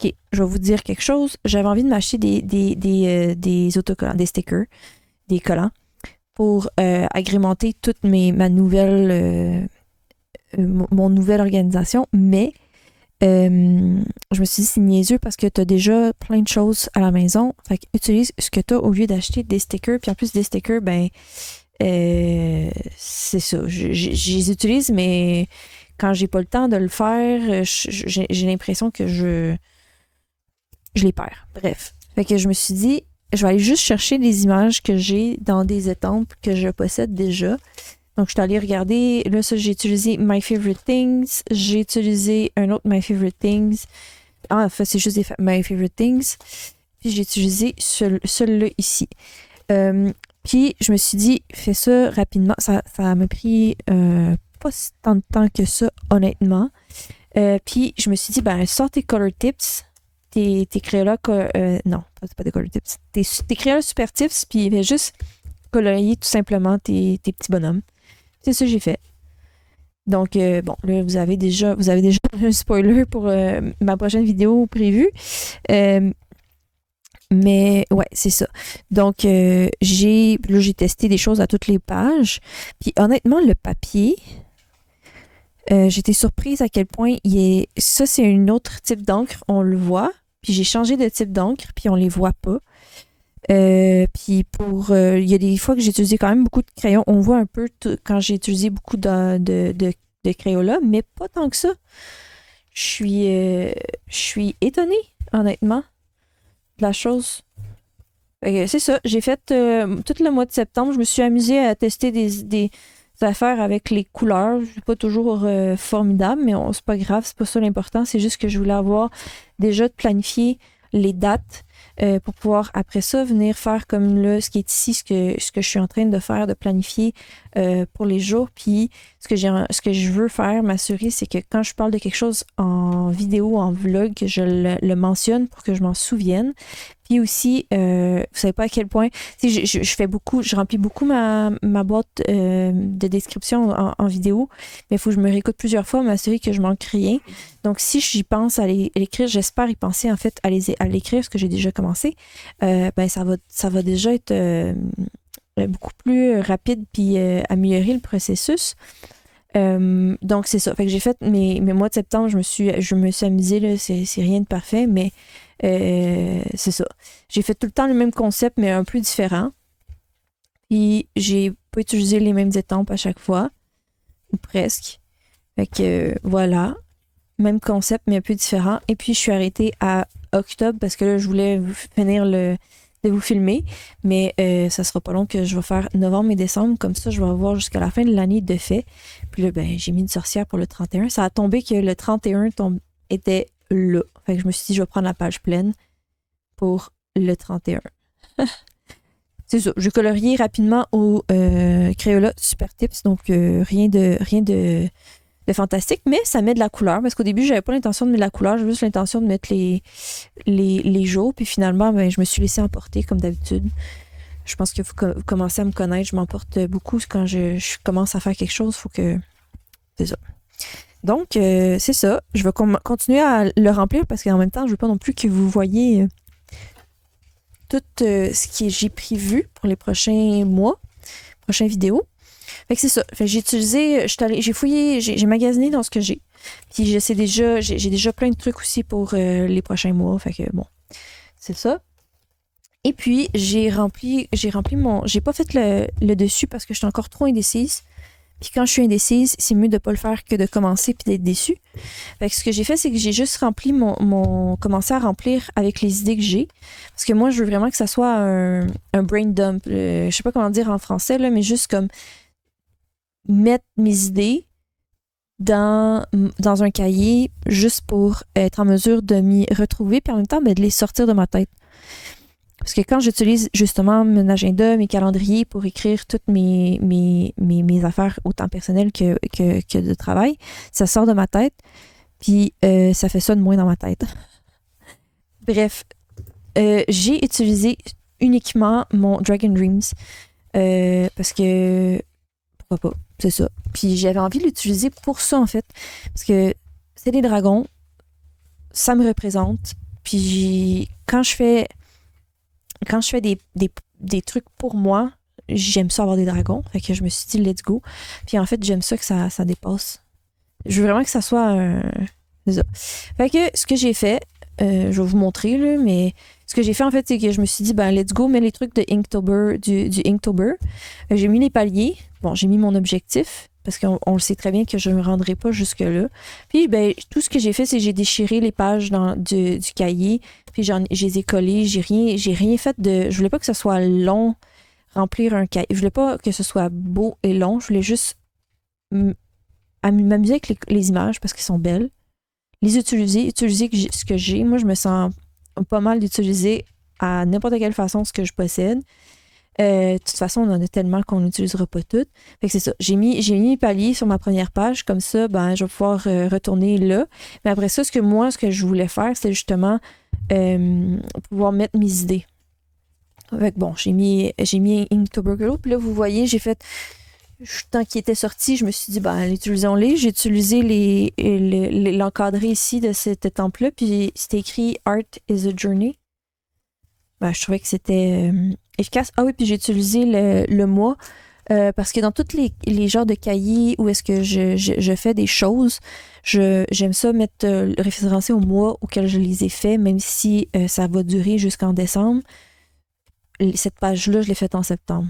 OK, je vais vous dire quelque chose. J'avais envie de m'acheter des autocollants, des stickers, des collants pour agrémenter toute mon nouvelle organisation. Mais je me suis dit, c'est niaiseux parce que tu as déjà plein de choses à la maison. Fait que utilise ce que tu as au lieu d'acheter des stickers. Puis en plus, des stickers, ben, c'est ça. Je les utilise, mais quand j'ai pas le temps de le faire, j'ai l'impression que je les perds. Bref. Fait que je me suis dit, je vais aller juste chercher des images que j'ai dans des estampes que je possède déjà. Donc, je suis allée regarder. Là, ça, j'ai utilisé My Favorite Things. J'ai utilisé un autre My Favorite Things. Ah, en fait, c'est juste des My Favorite Things. Puis, j'ai utilisé celui-là ici. Puis je me suis dit, fais ça rapidement. Ça m'a pris pas si tant de temps que ça, honnêtement. Puis je me suis dit, ben, sors tes color tips, tes Crayola, non, c'est pas des color tips, tes Crayola super tips, puis fais juste colorier tout simplement tes petits bonhommes. C'est ça que j'ai fait. Donc, bon, là, vous avez déjà un spoiler pour ma prochaine vidéo prévue. Mais ouais, c'est ça. Donc, j'ai testé des choses à toutes les pages. Puis honnêtement, le papier, j'étais surprise à quel point ça, c'est un autre type d'encre, on le voit. Puis j'ai changé de type d'encre, puis on les voit pas. Puis il y a des fois que j'ai utilisé quand même beaucoup de crayons. On voit un peu quand j'ai utilisé beaucoup de Crayola, mais pas tant que ça. Je suis étonnée, honnêtement, de la chose. C'est ça. J'ai fait tout le mois de septembre. Je me suis amusée à tester des affaires avec les couleurs. C'est pas toujours formidable, mais c'est pas grave. C'est pas ça l'important. C'est juste que je voulais avoir déjà de planifier les dates pour pouvoir après ça venir faire comme là ce qui est ici, ce que je suis en train de faire, de planifier pour les jours. Puis ce que je veux faire, m'assurer, c'est que quand je parle de quelque chose en vidéo, en vlog, que je le mentionne pour que je m'en souvienne. Puis aussi, vous savez pas à quel point, je fais beaucoup, je remplis beaucoup ma boîte de description en vidéo, mais il faut que je me réécoute plusieurs fois, m'assurer que je manque rien. Donc, si j'y pense à l'écrire, j'espère y penser en fait à l'écrire, ce que j'ai déjà commencé, ben ça va déjà être beaucoup plus rapide puis améliorer le processus. Donc, c'est ça. Fait que j'ai fait mes mois de septembre, je me suis amusée, là, c'est rien de parfait, mais c'est ça. J'ai fait tout le temps le même concept, mais un peu différent. Puis, j'ai pas utilisé les mêmes étampes à chaque fois, ou presque. Fait que, voilà. Même concept, mais un peu différent. Et puis, je suis arrêtée à octobre parce que là, je voulais finir de vous filmer. Mais ça sera pas long que je vais faire novembre et décembre. Comme ça, je vais avoir jusqu'à la fin de l'année de fait. Puis là, ben, j'ai mis une sorcière pour le 31. Ça a tombé que le 31 était là. Fait que je me suis dit, je vais prendre la page pleine pour le 31. C'est ça. Je colorier rapidement au Crayola Super Tips. Donc, rien de fantastique, mais ça met de la couleur. Parce qu'au début, j'avais pas l'intention de mettre de la couleur. J'avais juste l'intention de mettre les jours. Puis finalement, ben, je me suis laissée emporter comme d'habitude. Je pense que vous commencez à me connaître. Je m'emporte beaucoup quand je commence à faire quelque chose. Faut que... C'est ça. Donc, c'est ça. Je vais continuer à le remplir parce qu'en même temps, je veux pas non plus que vous voyez tout ce que j'ai prévu pour les prochains mois, prochaines vidéos. Fait que c'est ça. Fait que j'ai fouillé, j'ai magasiné dans ce que j'ai. Puis j'ai déjà plein de trucs aussi pour les prochains mois. Fait que bon, c'est ça. Et puis j'ai pas fait le dessus parce que j'étais encore trop indécise. Puis quand je suis indécise, c'est mieux de pas le faire que de commencer puis d'être déçue. Fait que ce que j'ai fait, c'est que j'ai juste commencé à remplir avec les idées que j'ai. Parce que moi, je veux vraiment que ça soit un brain dump. Je sais pas comment dire en français, là, mais juste comme mettre mes idées dans un cahier juste pour être en mesure de m'y retrouver puis en même temps de les sortir de ma tête. Parce que quand j'utilise justement mon agenda, mes calendriers pour écrire toutes mes affaires autant personnelles que de travail, ça sort de ma tête puis ça fait ça de moins dans ma tête. Bref, j'ai utilisé uniquement mon Dragon Dreams parce que pourquoi pas, c'est ça. Puis j'avais envie de l'utiliser pour ça en fait parce que c'est des dragons, ça me représente. Puis quand je fais des trucs pour moi, j'aime ça avoir des dragons. Fait que je me suis dit, let's go. Puis en fait, j'aime ça que ça dépasse. Je veux vraiment que ça soit c'est ça. Fait que ce que j'ai fait, je vais vous montrer, là, mais ce que j'ai fait, en fait, c'est que je me suis dit, ben, let's go, mets les trucs de Inktober, du Inktober. J'ai mis les paliers. Bon, j'ai mis mon objectif, parce qu'on le sait très bien que je ne me rendrai pas jusque-là. Puis, ben, tout ce que j'ai fait, c'est que j'ai déchiré les pages du cahier, puis je les ai collées. J'ai rien fait de... Je voulais pas que ce soit long, remplir un cahier. Je voulais pas que ce soit beau et long. Je voulais juste m'amuser avec les images, parce qu'elles sont belles. Les utiliser ce que j'ai. Moi, je me sens pas mal d'utiliser à n'importe quelle façon ce que je possède. De toute façon, on en a tellement qu'on n'utilisera pas toutes. Fait que c'est ça. J'ai mis mes paliers sur ma première page. Comme ça, ben, je vais pouvoir retourner là. Mais après ça, ce que je voulais faire, c'est justement pouvoir mettre mes idées. Fait que bon, j'ai mis Inktober Girl. Puis là, vous voyez, j'ai fait... Tant qu'il était sorti, je me suis dit, ben, utilisons-les. J'ai utilisé l'encadré ici de cette étampe-là. Puis c'était écrit Art is a Journey. Ben, je trouvais que c'était efficace. Ah oui, puis j'ai utilisé le mois parce que dans tous les genres de cahiers où est-ce que je fais des choses, j'aime ça mettre référencé au mois auquel je les ai faits, même si ça va durer jusqu'en décembre. Cette page-là, je l'ai faite en septembre.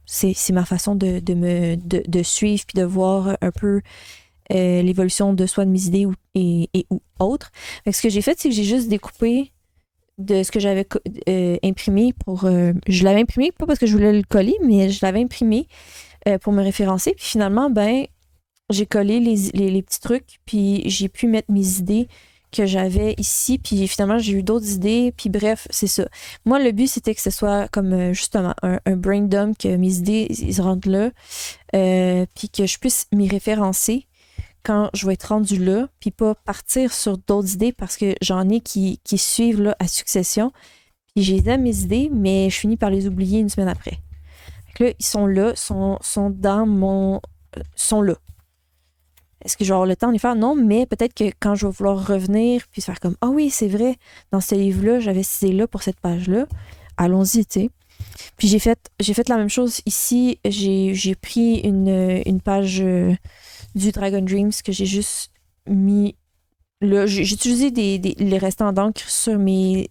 C'est ma façon de suivre puis de voir un peu l'évolution de soit de mes idées ou autres. Fait que ce que j'ai fait, c'est que j'ai juste découpé de ce que j'avais imprimé pour... je l'avais imprimé, pas parce que je voulais le coller, mais je l'avais imprimé pour me référencer. Puis finalement, ben, j'ai collé les petits trucs, puis j'ai pu mettre mes idées que j'avais ici, puis finalement, j'ai eu d'autres idées, puis bref, c'est ça. Moi, le but, c'était que ce soit comme, justement, un brain dump, que mes idées, ils rentrent là, puis que je puisse m'y référencer quand je vais être rendue là, puis pas partir sur d'autres idées parce que j'en ai qui suivent là, à succession. Puis j'ai mes idées, mais je finis par les oublier une semaine après. Fait que là, ils sont là, sont dans mon... sont là. Est-ce que je vais avoir le temps de les faire? Non, mais peut-être que quand je vais vouloir revenir puis faire comme « Ah oui, c'est vrai, dans ce livre-là, j'avais ces idées-là pour cette page-là. » Allons-y, tu sais. Puis j'ai fait la même chose ici. J'ai pris une page... du Dragon Dreams que j'ai juste mis là. J'ai utilisé les restants d'encre sur mes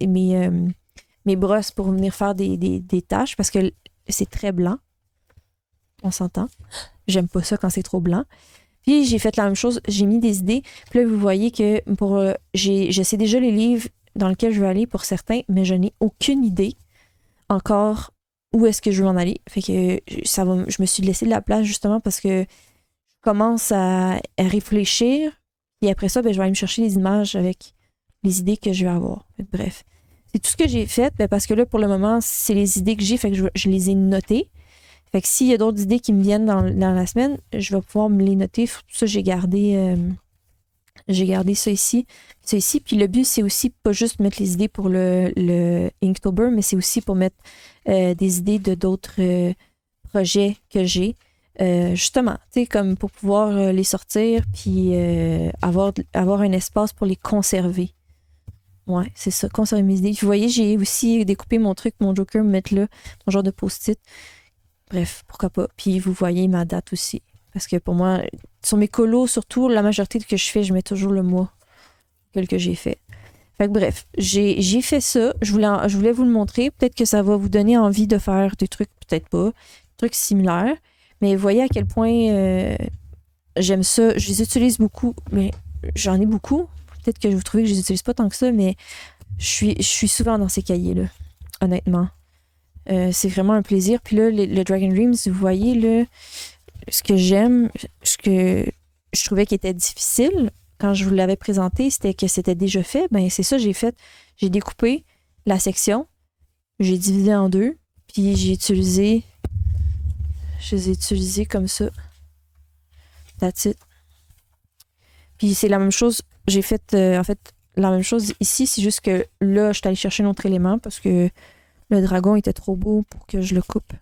brosses pour venir faire des taches parce que c'est très blanc. On s'entend. J'aime pas ça quand c'est trop blanc. Puis j'ai fait la même chose, j'ai mis des idées. Puis là, vous voyez que je sais déjà les livres dans lesquels je veux aller pour certains, mais je n'ai aucune idée encore où est-ce que je veux en aller. Fait que je me suis laissé de la place justement parce que commence à réfléchir, et après ça, ben, je vais aller me chercher les images avec les idées que je vais avoir. Bref, c'est tout ce que j'ai fait, ben, parce que là, pour le moment, c'est les idées que j'ai, fait que je les ai notées. Fait que s'il y a d'autres idées qui me viennent dans la semaine, je vais pouvoir me les noter. Pour ça, j'ai gardé ça ici. Puis le but, c'est aussi pas juste mettre les idées pour le Inktober, mais c'est aussi pour mettre des idées de d'autres projets que j'ai. Justement, tu sais, comme pour pouvoir les sortir puis avoir un espace pour les conserver. Ouais, c'est ça, conserver mes idées. Vous voyez, j'ai aussi découpé mon truc, mon joker, me mettre là, mon genre de post-it. Bref, pourquoi pas. Puis vous voyez ma date aussi. Parce que pour moi, sur mes colos, surtout, la majorité de ce que je fais, je mets toujours le mois que j'ai fait. Fait que bref, j'ai fait ça. Je voulais vous le montrer. Peut-être que ça va vous donner envie de faire des trucs, peut-être pas, des trucs similaires. Mais voyez à quel point j'aime ça. Je les utilise beaucoup, mais j'en ai beaucoup. Peut-être que vous trouvez que je les utilise pas tant que ça, mais je suis souvent dans ces cahiers-là, honnêtement. C'est vraiment un plaisir. Puis là, le Dragon Dreams, vous voyez, là, ce que j'aime, ce que je trouvais qui était difficile quand je vous l'avais présenté, c'était que c'était déjà fait. Ben c'est ça, j'ai fait. J'ai découpé la section, j'ai divisé en deux, puis je les ai utilisés comme ça. That's it. Puis c'est la même chose. J'ai fait, en fait, la même chose ici. C'est juste que là, je suis allée chercher un autre élément parce que le dragon était trop beau pour que je le coupe.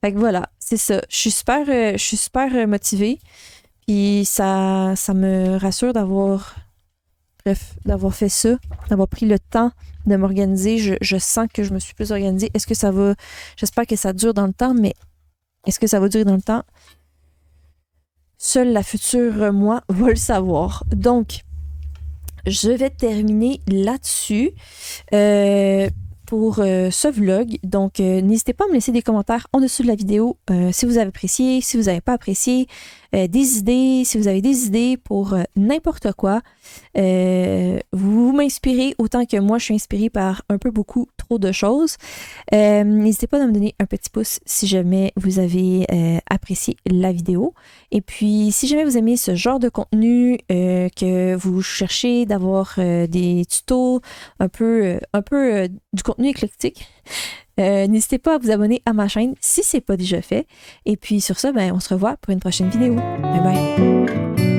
Fait que voilà, c'est ça. Je suis super motivée. Puis ça me rassure d'avoir fait ça, d'avoir pris le temps de m'organiser. Je sens que je me suis plus organisée. Est-ce que ça va... J'espère que ça dure dans le temps, mais est-ce que ça va durer dans le temps? Seule la future moi va le savoir. Donc, je vais terminer là-dessus pour ce vlog. Donc, n'hésitez pas à me laisser des commentaires en dessous de la vidéo si vous avez apprécié, si vous n'avez pas apprécié, des idées, si vous avez des idées pour n'importe quoi. Vous m'inspirez autant que moi, je suis inspirée par un peu beaucoup trop de choses. N'hésitez pas à me donner un petit pouce si jamais vous avez apprécié la vidéo. Et puis, si jamais vous aimez ce genre de contenu, que vous cherchez d'avoir des tutos, un peu du contenu contenu éclectique. N'hésitez pas à vous abonner à ma chaîne si c'est pas déjà fait. Et puis sur ça, on se revoit pour une prochaine vidéo. Bye bye!